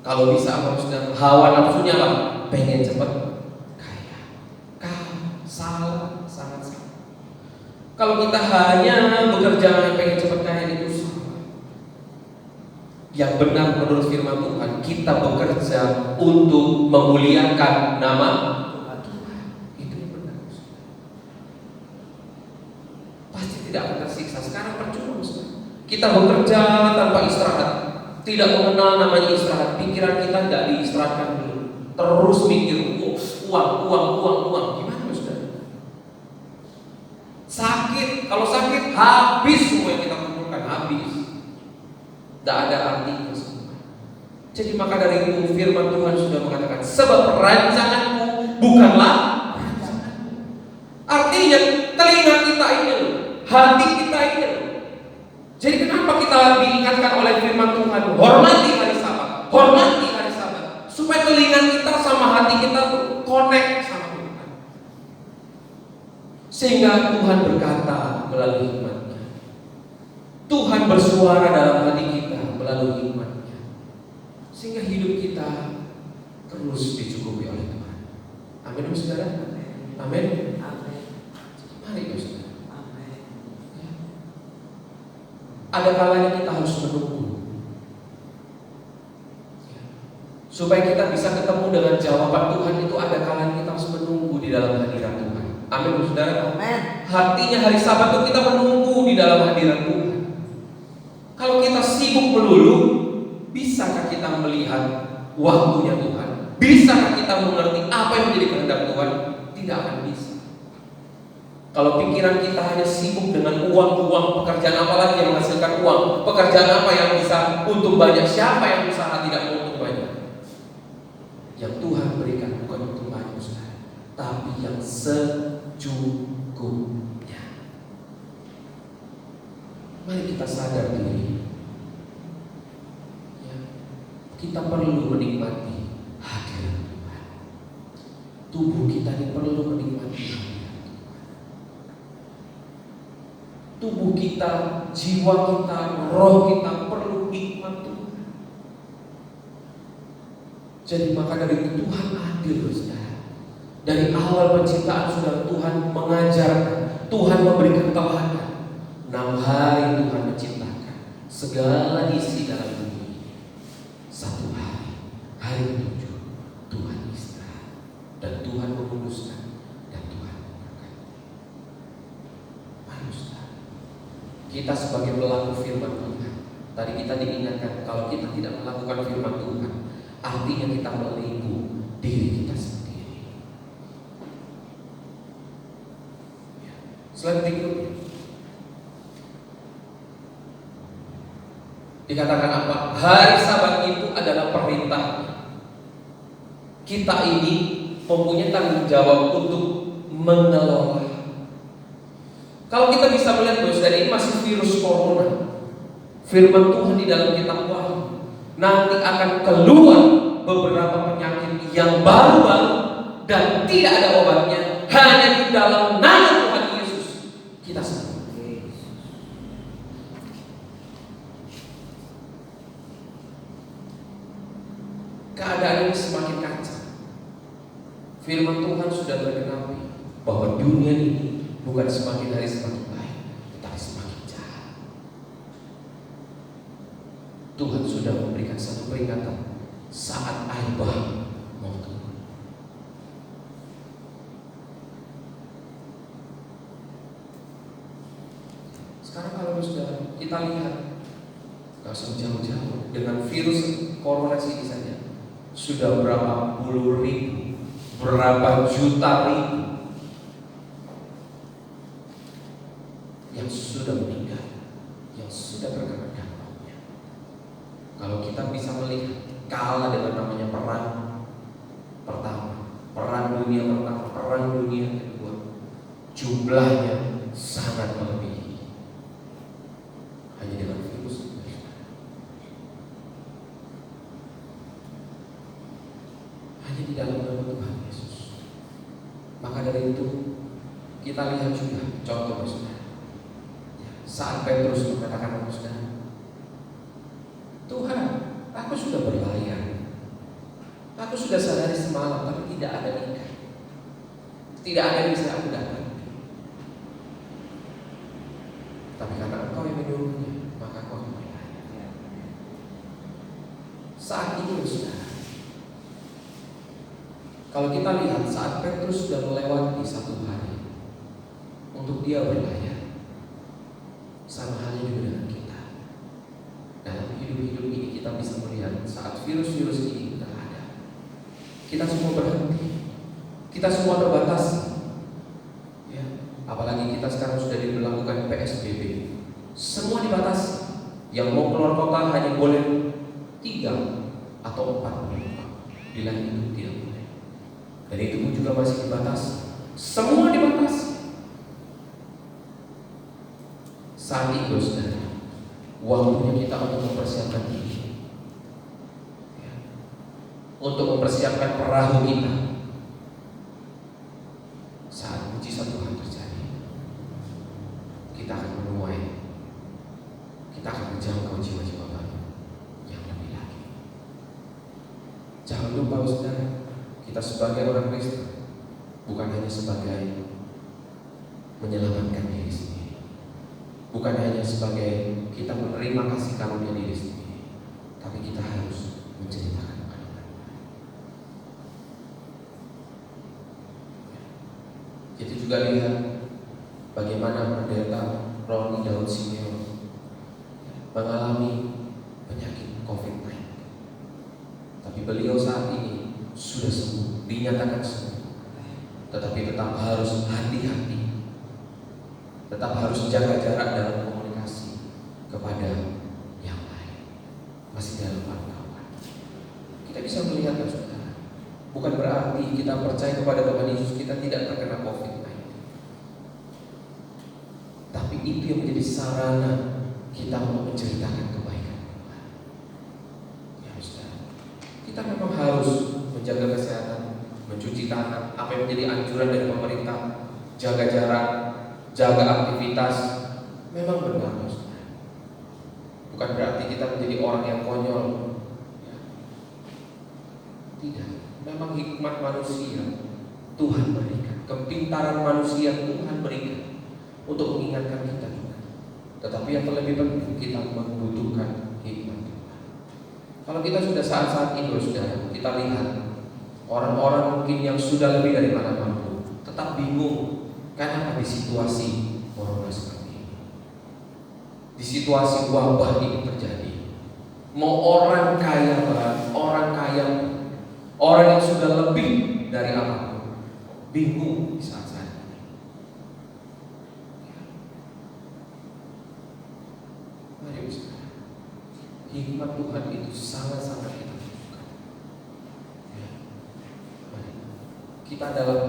Kalau bisa apa, saudara? Hawa nafsunya lah, pengen cepat kaya. Salah, sangat salah. Kalau kita hanya bekerja pengen cepat kaya itu salah. Yang benar menurut firman Tuhan, kita bekerja untuk memuliakan nama Tuhan. Itu yang benar. Pasti tidak akan tersiksa. Sekarang percuma. Kita bekerja tanpa istirahat, tidak mengenal namanya istirahat. Pikiran kita tidak diistirahatkan dulu. Terus mikir uang. Gimana saudara? Sakit, kalau sakit habis semua yang kita kumpulkan, habis. Tidak ada artinya semua. Jadi maka dari itu firman Tuhan sudah mengatakan, sebab rancanganmu bukanlah rancanganmu. Artinya telinga kita ini, hati kita ini. Jadi kenapa kita diingatkan oleh firman Tuhan, hormati hari Sabat, hormati hari Sabat, supaya telinga kita sama hati kita connect sama Tuhan. Sehingga Tuhan berkata melalui hikmat-Nya. Tuhan bersuara dalam hati kita melalui hikmat-Nya. Sehingga hidup kita terus dicukupi oleh Tuhan. Amin, saudara. Amin. Mari saudara. Ada kalanya kita harus menunggu, supaya kita bisa ketemu dengan jawaban Tuhan. Itu ada kalanya kita harus menunggu di dalam hadirat Tuhan. Amin, saudara. Amin. Artinya hari Sabat itu kita menunggu di dalam hadirat Tuhan. Kalau kita sibuk melulu, bisakah kita melihat waktunya Tuhan? Bisakah kita mengerti apa yang menjadi kehendak Tuhan? Tidak akan bisa. Kalau pikiran kita hanya sibuk dengan uang, pekerjaan apa lagi yang menghasilkan uang, pekerjaan apa yang bisa untung banyak, siapa yang usaha tidak mau untung banyak? Yang Tuhan berikan bukan untung banyak, saudara, tapi yang secukupnya. Mari kita sadar diri, ya, kita perlu menikmati hadirat Tuhan. Tubuh kita ini perlu menikmati. Tubuh kita, jiwa kita, roh kita perlu hikmat Tuhan. Jadi maka dari itu Tuhan adil, saudara. Dari awal penciptaan sudah Tuhan mengajarkan, Tuhan memberikan teladan. 6 hari Tuhan menciptakan segala isi dalam bumi. 1 hari, hari ke-7 Tuhan istirahat dan Tuhan menguduskan. Kita sebagai pelaku firman Tuhan, tadi kita diingatkan kalau kita tidak melakukan firman Tuhan, artinya kita menipu diri kita sendiri. Slide berikutnya dikatakan apa? Hari Sabat itu adalah perintah. Kita ini mempunyai tanggung jawab untuk mengelola. Kalau kita bisa melihat bahwa ini masih virus corona, firman Tuhan di dalam kitab Wahyu, nanti akan keluar beberapa penyakit yang baru-baru dan tidak ada obatnya, hanya di dalam nama Tuhan Yesus kita sembuh. Keadaan ini semakin kacau. Firman Tuhan sudah bergenapi bahwa dunia ini bukan semakin hari semakin baik, tetapi semakin jahat. Tuhan sudah memberikan satu peringatan saat air bah mau turun. Sekarang kalau sudah kita lihat, gak usah jauh-jauh, dengan virus corona ini saja sudah berapa puluh ribu, berapa juta ribu yang sudah meninggal, yang sudah terkena dampaknya. Kalau kita bisa melihat, kalah dengan namanya perang pertama, perang dunia pertama, perang dunia kedua, jumlahnya sangat melebihi hanya dengan virus. Hanya di dalam nama Tuhan Yesus. Maka dari itu kita lihat juga contoh saudara. Saat Petrus mengatakan kepada saudara, Tuhan, aku sudah berlayar, aku sudah sadari semalam, tapi tidak ada ikan, tidak ada yang bisa aku dapat. tapi karena Engkau yang menyuruhnya, maka Engkau akan berlayar. Saat ini saudara, kalau kita lihat saat Petrus sudah melewati satu hari untuk dia berlayar, sama halnya juga dengan kita. Dalam hidup-hidup ini kita bisa melihat saat virus-virus ini tidak ada, kita semua berhenti, kita semua terbatas. Ya, apalagi kita sekarang sudah diberlakukan PSBB, semua dibatasi. Yang mau keluar kota hanya boleh 3 atau 4 penumpang, bila itu tidak boleh. Dan itu pun juga masih dibatasi. Semua dibatasi. Saat itu saudara, waktunya kita untuk mempersiapkan diri, ya, untuk mempersiapkan perahu kita. Saat mujizat Tuhan terjadi, kita akan menuai, kita akan menjangkau jiwa-jiwa baru yang lebih lagi. Jangan lupa saudara, kita sebagai orang Kristen bukan hanya sebagai menyelamatkan diri sendiri, bukan hanya sebagai kita menerima kasih karunia diri sendiri, tapi kita harus menceritakan kepada orang. Kita juga lihat bagaimana pendeta Roni Daud Simeon mengalami penyakit COVID-19, tapi beliau saat ini sudah sembuh, dinyatakan sembuh, tetapi tetap harus hati-hati, tetap harus jaga jarak dalam komunikasi kepada yang lain, masih dalam pantauan. Kita bisa melihat saudara, bukan berarti kita percaya kepada Tuhan Yesus kita tidak terkena COVID-19, tapi itu yang menjadi sarana kita untuk menceritakan kebaikan Tuhan. Ya saudara, kita memang harus menjaga kesehatan, mencuci tangan, apa yang menjadi anjuran dari pemerintah, jaga jarak, jaga aktivitas, memang benar saudara. Bukan berarti kita menjadi orang yang konyol, ya. Tidak, memang hikmat manusia Tuhan berikan, kepintaran manusia Tuhan berikan untuk mengingatkan kita juga. Tetapi yang terlebih penting, kita membutuhkan hikmat Tuhan. Kalau kita sudah saat-saat ini saudara, kita lihat orang-orang mungkin yang sudah lebih dari mana mampu tetap bingung karena di situasi corona seperti ini, di situasi wabah ini terjadi. Mau orang kaya banget, orang kaya, orang yang sudah lebih dari apapun, bingung di saat-saat ini. Mari saudara, hikmat Tuhan itu sangat-sangat kita butuhkan. Mari kita dalam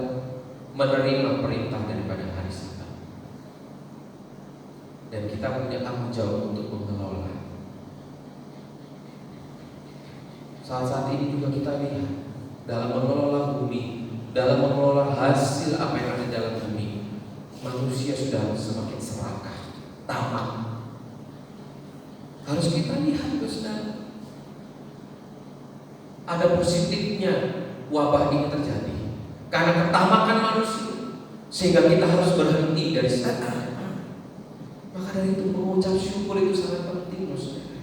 menerima perintah daripada hari Sabat, dan kita punya tanggung jawab untuk mengelola. Saat-saat ini juga kita lihat dalam mengelola bumi, dalam mengelola hasil apa yang ada dalam bumi, manusia sudah semakin serakah, tamak. Harus kita lihat saudara, ada positifnya wabah ini terjadi karena ketamakan manusia, sehingga kita harus berhenti dari sana. Maka dari itu mengucap syukur itu sangat penting saudara.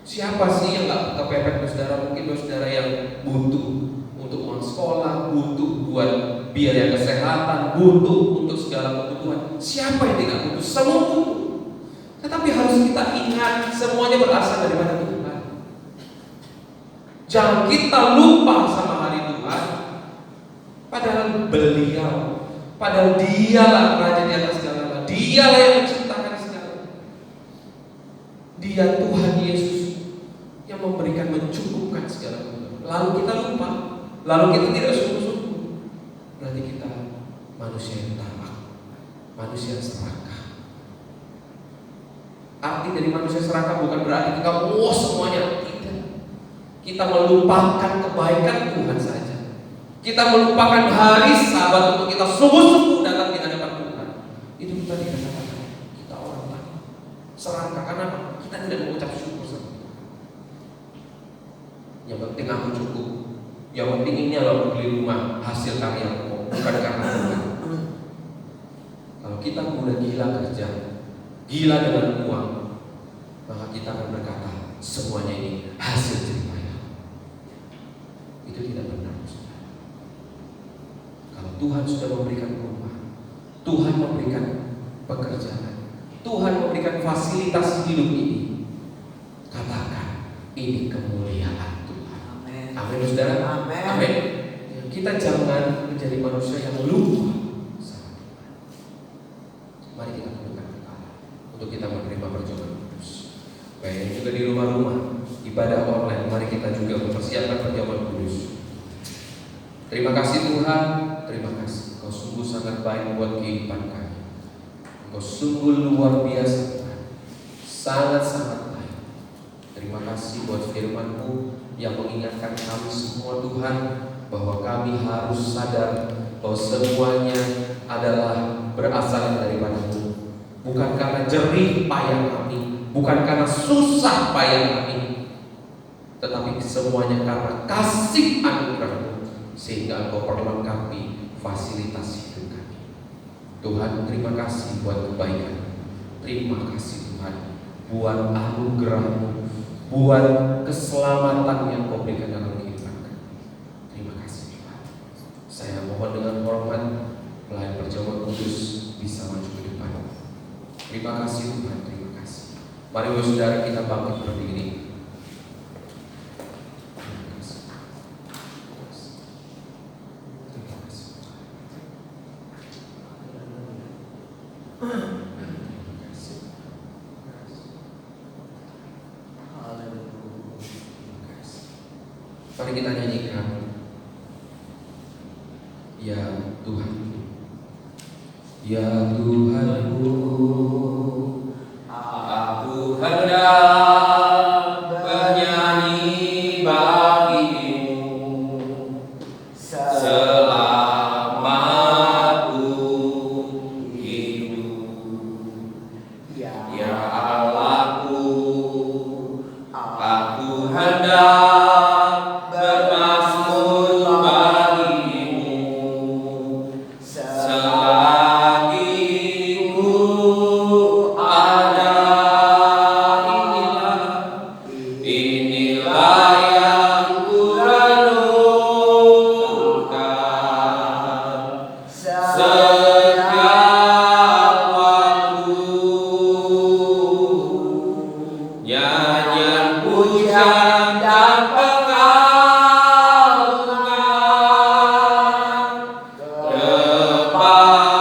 Siapa sih yang gak kepepet saudara? Mungkin saudara yang butuh untuk uang sekolah, butuh buat biaya kesehatan, butuh untuk segala kebutuhan. Siapa yang tidak butuh? Semua butuh. Tetapi harus kita ingat semuanya berasal daripada Tuhan. Jangan kita lupa sama hari Tuhan. Padahal beliau, padahal dialah Raja di atas segala, dialah yang menciptakan segala. Dia Tuhan Yesus yang memberikan, mencukupkan segala kebutuhan. Lalu kita lupa, lalu kita tidak sungguh-sungguh. Berarti kita manusia yang tamak, manusia yang serakah. Arti dari manusia serakah bukan berarti kita semuanya, tidak. Kita melupakan kebaikan Tuhan saja. Kita melupakan hari Sabat untuk kita sungguh-sungguh datang di hadapan Tuhan. Itu kita dikatakan kita orang tamak, serakah karena kita tidak mengucap syukur sama Tuhan. Yang penting aku cukup. Yang penting ini adalah beli rumah hasil karya aku, bukan karena Tuhan. Kalau kita udah gila kerja, gila dengan uang, maka kita akan berkata semuanya ini hasil jerih payah. Itu tidak benar, saudara. Kalau Tuhan sudah memberikan rumah, Tuhan memberikan pekerjaan, Tuhan memberikan fasilitas hidup ini, katakan ini kemuliaan Tuhan. Amin, saudara. Amin. Kita jangan menjadi manusia yang lupa. Mari kita tundukkan kepala untuk kita menerima perjamuan kudus. Baik juga di rumah-rumah ibadah online, mari kita juga mempersiapkan perjamuan kudus. Terima kasih Tuhan, terima kasih. Engkau sungguh sangat baik buat kehidupan kami. Engkau sungguh luar biasa Tuhan, sangat-sangat baik. Terima kasih buat firman-Mu yang mengingatkan kami semua Tuhan, bahwa kami harus sadar bahwa semuanya adalah berasal daripada-Mu, bukan karena jerih payah kami, bukan karena susah payah kami, tetapi semuanya karena kasih anugerah-Mu, sehingga Engkau perlengkapi fasilitas hidup kami. Tuhan, terima kasih buat kebaikan, terima kasih Tuhan buat anugerah-Mu, buat keselamatan yang Kau berikan dalam kehidupan kami. Terima kasih Tuhan. Saya mohon dengan hormat pelayan perjamuan kudus bisa maju ke depan. Terima kasih Tuhan, terima kasih. Mari saudara kita bangkit berdiri. Terima kasih. Terima kasih. Terima kasih. Mari kita nyanyikan Ya Tuhan. Ya Tuhanku, aku hendak bernyanyi bagimu selama aku hidup. Ya Allahku, aku hendak bermazmur bagimu selagi ku ada. Inilah yang ku renungkan setiap waktu. Nyanyian pujian dan pengagungan kepadamu.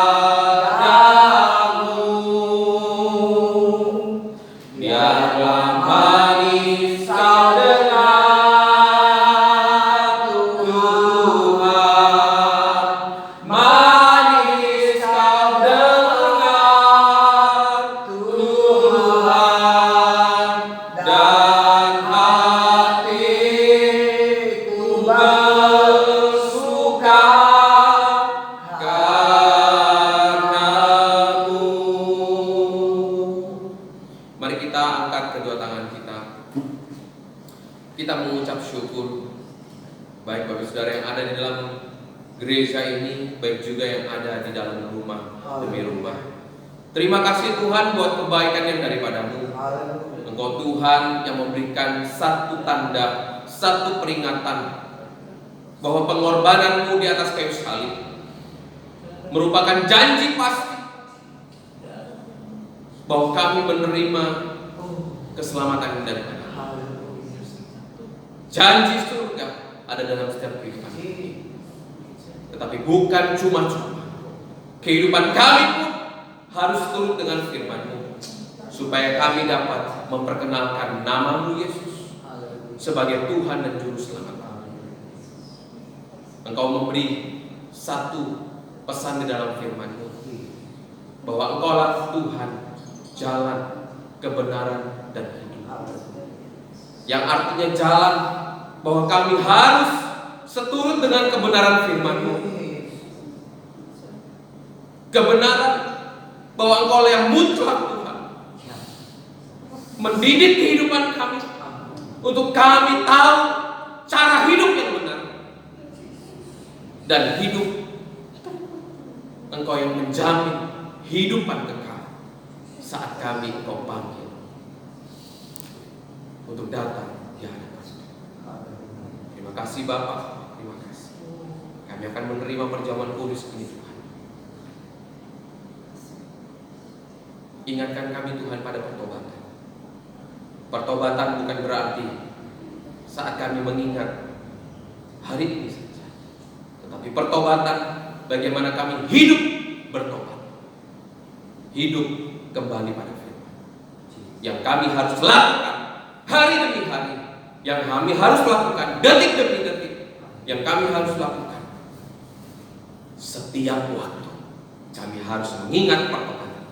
Biarlah manis kau dengar Tuhan, manis kau dengar Tuhan, dan hatiku bersuka karenamu. Mari kita angkat kedua tangan kita. Kita mengucap syukur, baik bagi saudara yang ada di dalam gereja ini, baik juga yang ada di dalam rumah demi rumah. Terima kasih Tuhan buat kebaikan yang daripada-Mu. Engkau Tuhan yang memberikan satu tanda, satu peringatan bahwa pengorbanan-Mu di atas kayu salib merupakan janji pasti bahwa kami menerima keselamatan daripada-Mu. Janji surga ada dalam setiap kehidupan. Tetapi bukan cuma-cuma. Kehidupan kami pun harus turut dengan firman-Mu, supaya kami dapat memperkenalkan nama-Mu Yesus sebagai Tuhan dan Juru Selamat. Engkau memberi satu pesan di dalam firman-Mu, bahwa Engkaulah Tuhan, jalan, kebenaran, dan hidup. Yang artinya jalan, bahwa kami harus seturut dengan kebenaran firman-Mu. Kebenaran bahwa Engkau yang mutlak Tuhan, mendidik kehidupan kami untuk kami tahu cara hidup yang benar dan hidup Engkau yang menjamin hidupan kekal saat kami Engkau panggil untuk datang di hadapan. Terima kasih Bapa, terima kasih. Kami akan menerima perjamuan kudus ini Tuhan. Ingatkan kami Tuhan pada pertobatan. Pertobatan bukan berarti saat kami mengingat hari ini saja, tetapi pertobatan bagaimana kami hidup bertobat, hidup kembali pada firman yang kami harus lakukan hari demi hari, yang kami harus lakukan detik demi detik, yang kami harus lakukan setiap waktu. Kami harus mengingat pertobatan.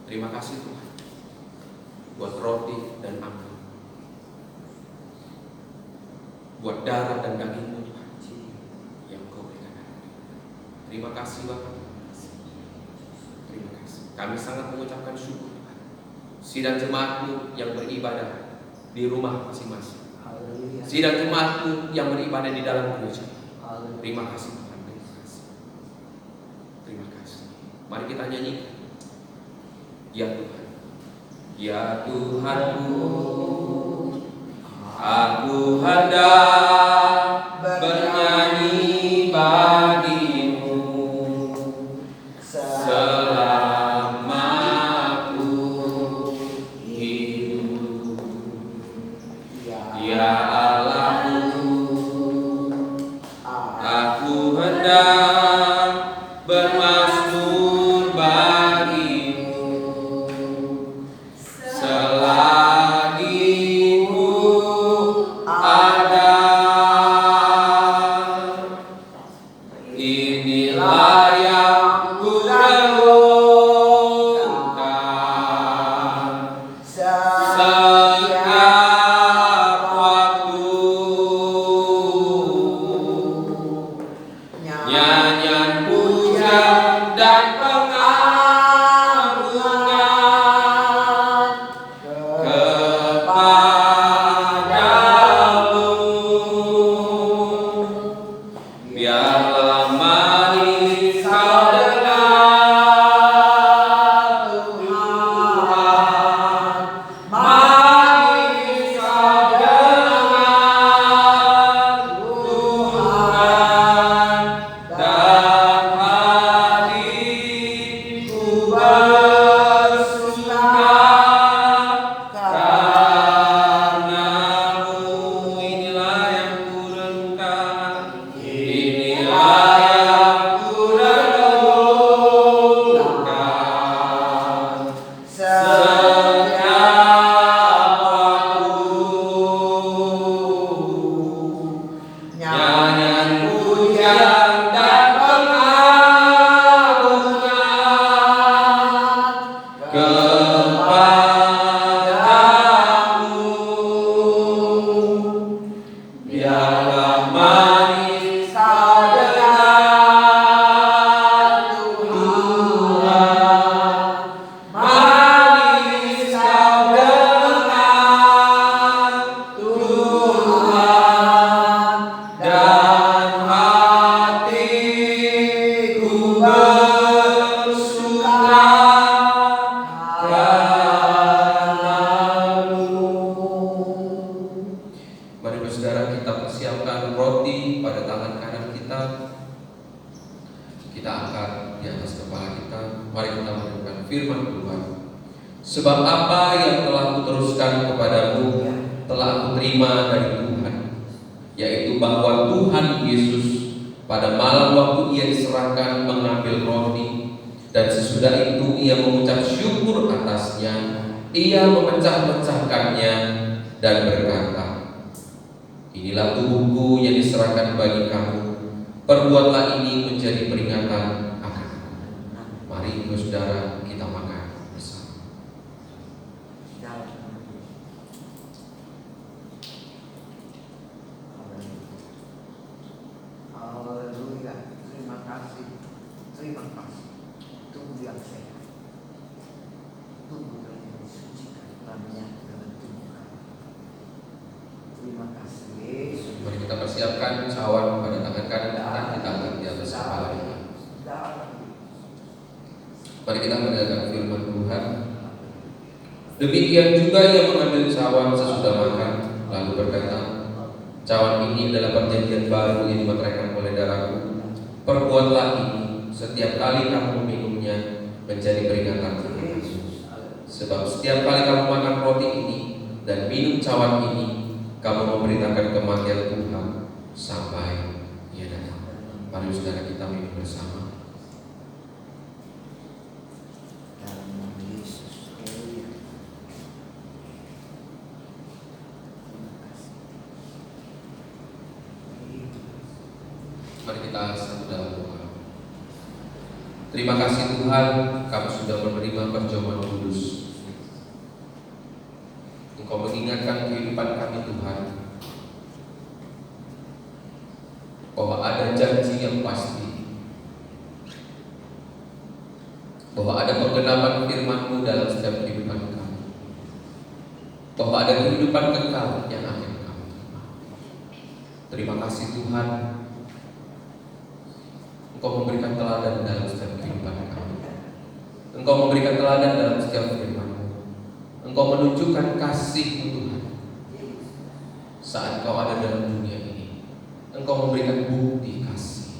Terima kasih Tuhan buat roti dan anggur, buat darah dan daging-Mu Tuhan yang Kau berikan. Terima kasih Bapak. Terima kasih. Kami sangat mengucapkan syukur Tuhan. Sidang jemaat-Mu yang beribadah di rumah masing-masing, sidang jemaat-Mu yang beribadah di dalam gereja. Terima kasih Tuhan. Terima kasih. Terima kasih. Mari kita nyanyikan. Ya Tuhan, ya Tuhanku, aku hendak bernyanyi bagi-Mu selama aku hidup. Ya Allahku, aku hendak bermasmur bagi-Mu selagi Ku ada. Inilah yang Ku renungkan setiap waktu. Nyanyian pujian dan pengagungan kepadamu. Biarlah manis Kau dengar Tuhan, manis Kau dengar Tuhan, dan hatiku bersuka karena-Mu. Inilah yang Ku renungkan, inilah yang Ku renungkan setiap waktu. Nyanyian pujian dan pengagungan kepadamu. Biarlah manis Kau dengar Tuhan, manis Kau dengar Tuhan, dan hatiku bersuka karena-Mu. Mari saudara, kita persiapkan roti pada tangan kanan kita. Kita angkat di atas kepala kita. Mari kita merenungkan firman Tuhan. Sebab apa yang telah Kuteruskan kepadamu telah Aku terima dari Tuhan, yaitu bahwa Tuhan Yesus pada malam waktu Ia diserahkan mengambil roti, dan sesudah itu Ia mengucap syukur atasnya. Ia memecah-mecahkannya dan berkata, inilah tubuhku yang diserahkan bagi kamu. Perbuatlah ini menjadi peringatan akan aku. Mari saudara, kita makan bersama. Haleluya. Terima kasih. Terima kasih. Tubuh yang sehat. Tubuh yang disucikan namanya dengan tubuh kami. Terima kasih Yesus. Mari kita persiapkan cawan pada tangan kanan kita. Kita angkat di atas kepala kita. Mari kita mendengarkan firman Tuhan. Demikian juga ia mengambil cawan sesudah makan, lalu berkata, "Cawan ini adalah perjanjian baru yang dimeteraikan oleh darahku. Perbuatlah ini setiap kali kamu meminumnya menjadi peringatan tentang aku. Sebab setiap kali kamu makan roti ini dan minum cawan ini, kamu memberitakan kematian Tuhan sampai Ia datang." Mari saudara kita minum bersama. Dalam nama Yesus. Haleluya. Mari kita satu dalam doa. Terima kasih Tuhan, kami sudah menerima perjamuan kudus. Engkau mengingatkan kehidupan kami Tuhan, bahwa ada janji yang pasti, bahwa ada penggenapan firman-Mu dalam setiap kehidupan kami, bahwa ada kehidupan kekal yang akan kami terima. Terima kasih Tuhan, Engkau memberikan teladan dalam setiap kehidupan kami. Engkau memberikan teladan dalam setiap firman-Mu. Engkau menunjukkan kasih-Mu Tuhan. Saat Kau ada dalam dunia ini, Engkau memberikan bukti kasih.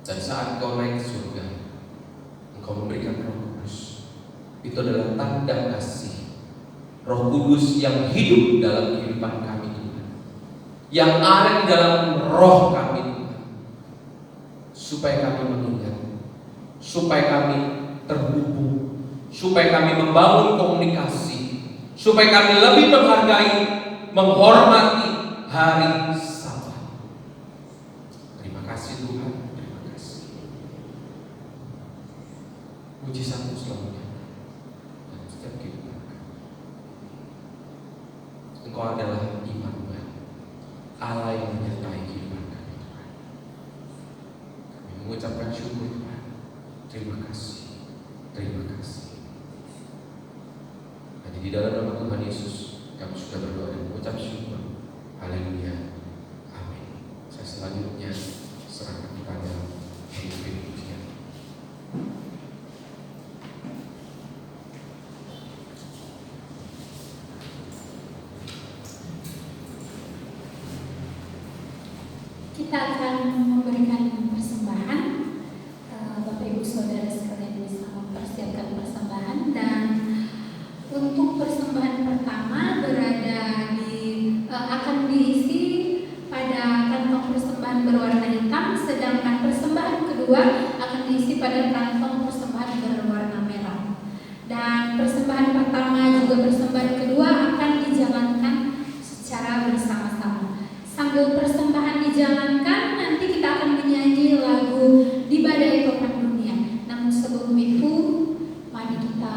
Dan saat Kau naik ke surga, Engkau memberikan Roh Kudus. Itu adalah tanda kasih Roh Kudus yang hidup dalam kehidupan kami Tuhan, yang ada di dalam roh kami Tuhan, supaya kami mengingat, supaya kami terhubung, supaya kami membangun komunikasi, supaya kami lebih menghargai, menghormati hari Sabat. Terima kasih Tuhan, terima kasih. Mujizat-Mu selalu nyata dalam setiap kehidupan kami. Engkau adalah Immanuel, Allah yang menyertai kehidupan kami Tuhan. Kami mengucapkan syukur Tuhan. Terima kasih, terima kasih. Hanya di dalam nama Tuhan Yesus kami sudah berdoa dan mengucap syukur. Haleluya, amin. Saya selanjutnya serahkan kepada pemimpin pujian. Kita akan memberikan persembahan. Bapak Ibu Saudara sekalian bisa mempersiapkan persembahan, dan untuk persembahan pertama akan diisi pada kantong persembahan berwarna hitam, sedangkan persembahan kedua akan diisi pada kantong persembahan berwarna merah. Dan persembahan pertama juga persembahan kedua akan dijalankan secara bersama-sama. Sambil persembahan dijalankan, nanti kita akan menyanyi lagu Di Badai Topan Dunia. Namun sebelum itu, mari kita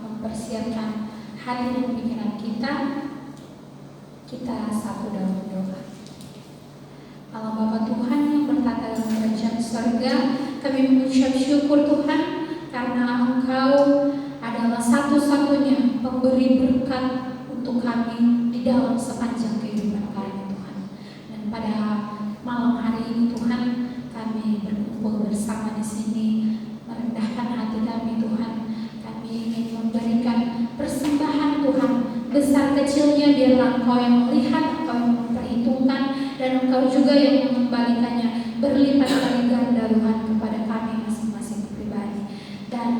mempersiapkan hati dan pikiran kita. Kita satu dalam doa. Allah Bapa Tuhan yang bertata dalam kerajaan surga, kami mengucap syukur Tuhan karena Engkau adalah satu-satunya pemberi berkat untuk kami di dalam sepanjang kehidupan kami Tuhan. Dan pada malam hari ini Tuhan, kami berkumpul bersama di sini, merendahkan hati kami Tuhan. Kami ingin memberikan persembahan Tuhan, besar kecilnya biarlah Engkau yang melihat, Engkau yang memperhitungkan, dan Engkau juga yang mengembalikannya berlipat kali ganda Tuhan kepada kami masing-masing pribadi. Dan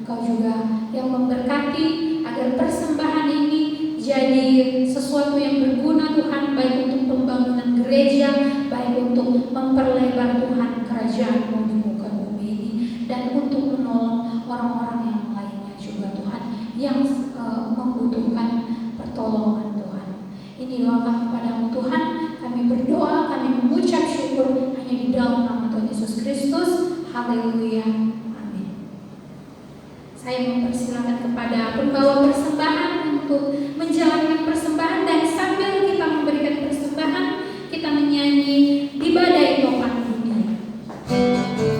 Engkau juga yang memberkati agar persembahan ini jadi sesuatu yang berguna Tuhan, baik untuk pembangunan gereja, baik untuk memperlebar Tuhan kerajaan-Mu di muka bumi ini, dan untuk menolong orang-orang yang lainnya juga Tuhan yang membutuhkan pertolongan Tuhan. Ini doa kami padamu Tuhan. Kami berdoa, kami mengucap syukur hanya di dalam nama Tuhan Yesus Kristus. Haleluya, amin. Saya mempersilakan kepada pembawa persembahan untuk menjalankan persembahan, dan sambil kita memberikan persembahan, kita menyanyi Di Badai Topan Dunia. Thank you.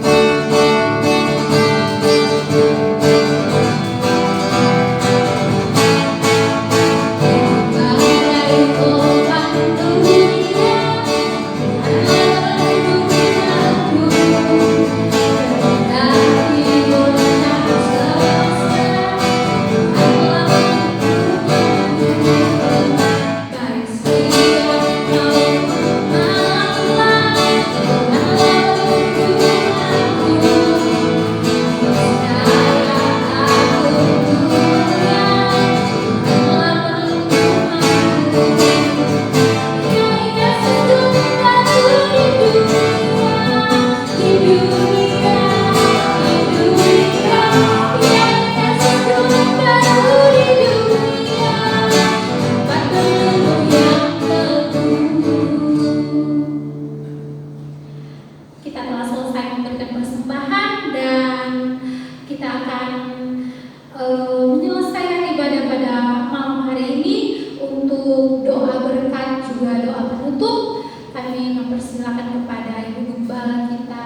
mempersilakan kepada Ibu Gembala kita,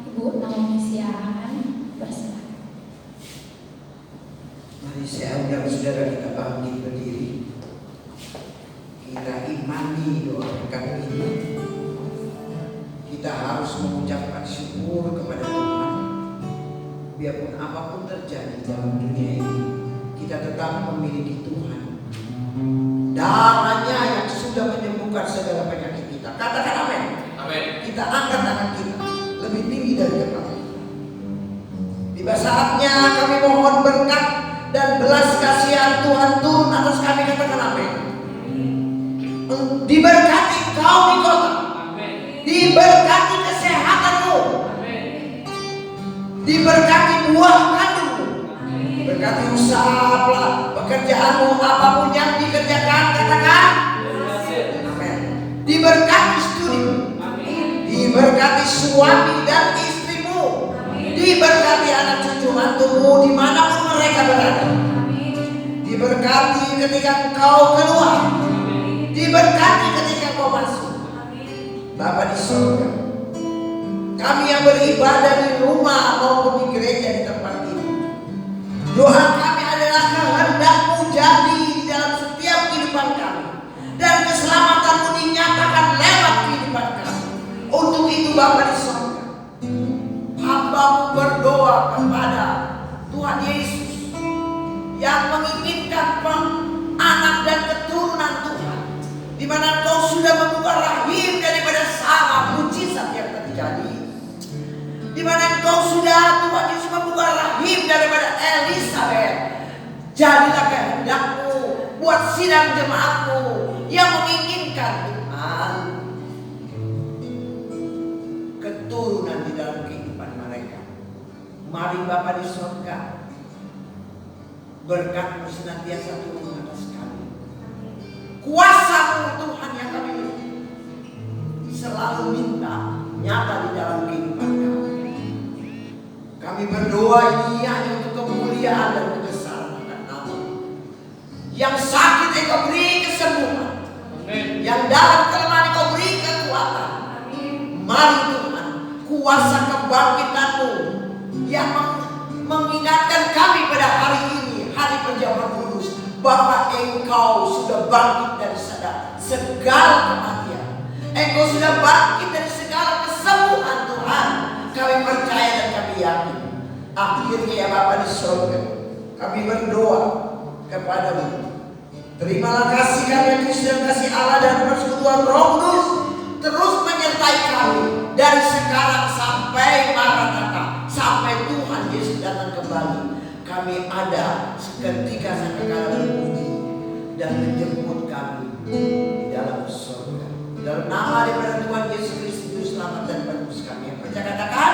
Ibu Naomi Siahaan, bersilakan. Mari saya undang saudara kita bangkit berdiri. Kita imani doa kami ini. Kita harus mengucapkan syukur kepada Tuhan. Biarpun apapun terjadi dalam dunia ini, kita tetap memiliki Tuhan. Darahnya yang sudah menyembuhkan segala penyakit kita. Katakan amin. Amin. Kita angkat tangan kita lebih tinggi dari kepala. Tiba saatnya kami mohon berkat dan belas kasihan Tuhan turun atas kami. Katakan amin. Diberkati kau di kota. Diberkati kesehatanmu. Diberkati buah kandungmu. Diberkati usaha pekerjaanmu, apapun yang dikerjakan, katakan amin. Diberkati studimu. Diberkati suami dan istrimu. Diberkati anak cucu mantumu dimanapun mereka berada. Diberkati ketika engkau keluar. Diberkati ketika kau masuk. Bapa di surga, kami yang beribadah di rumah maupun di gereja di tempat ini, doa kami adalah kehendak-Mu jadi di dalam setiap kehidupan kami, dan keselamatanmu dinyatakan lewat kehidupan kami. Untuk itu Bapa di surga, hamba-Mu berdoa kepada Tuhan Yesus yang menginginkan anak dan keturunan Tuhan, di mana Engkau sudah membuka rahim daripada Sarah, mujizat yang terjadi. Di mana Engkau sudah, Tuhan Yesus, membuka rahim daripada Elizabeth. Jadilah kehendak-Mu buat sidang jemaat-Mu yang menginginkan Tuhan keturunan di dalam kehidupan mereka. Mari Bapa di surga, berkat-Mu senantiasa turun atas kami. Kuasa-Mu Tuhan yang kami selalu minta nyata di dalam kehidupan kami. Kami berdoa ini hanya untuk kemuliaan dan kebesaran nama-Mu. Yang sakit Engkau beri kesembuhan. Yang dalam kelemahan Engkau beri kekuatan. Mari Tuhan, kuasa kebangkitan-Mu yang mengingatkan kami pada hari ini, hari penjamuan kudus, bahwa Engkau sudah bangkit dari segala kematian. Engkau sudah bangkit dari segala kesembuhan Tuhan. Kami percaya dan kami yakin. Akhirnya ya Bapa di surga, kami berdoa kepada-Mu. Terimalah kasih kami Kristus dan kasih Allah dan persekutuan Roh Kudus terus menyertai kami dari sekarang sampai Maranatha, sampai Tuhan Yesus datang kembali. Kami ada seketika sangkakala berpuji dan menjemput kami di dalam surga. Dalam nama daripada Tuhan Yesus Kristus, selamat dan penebus kami. Yang percaya katakan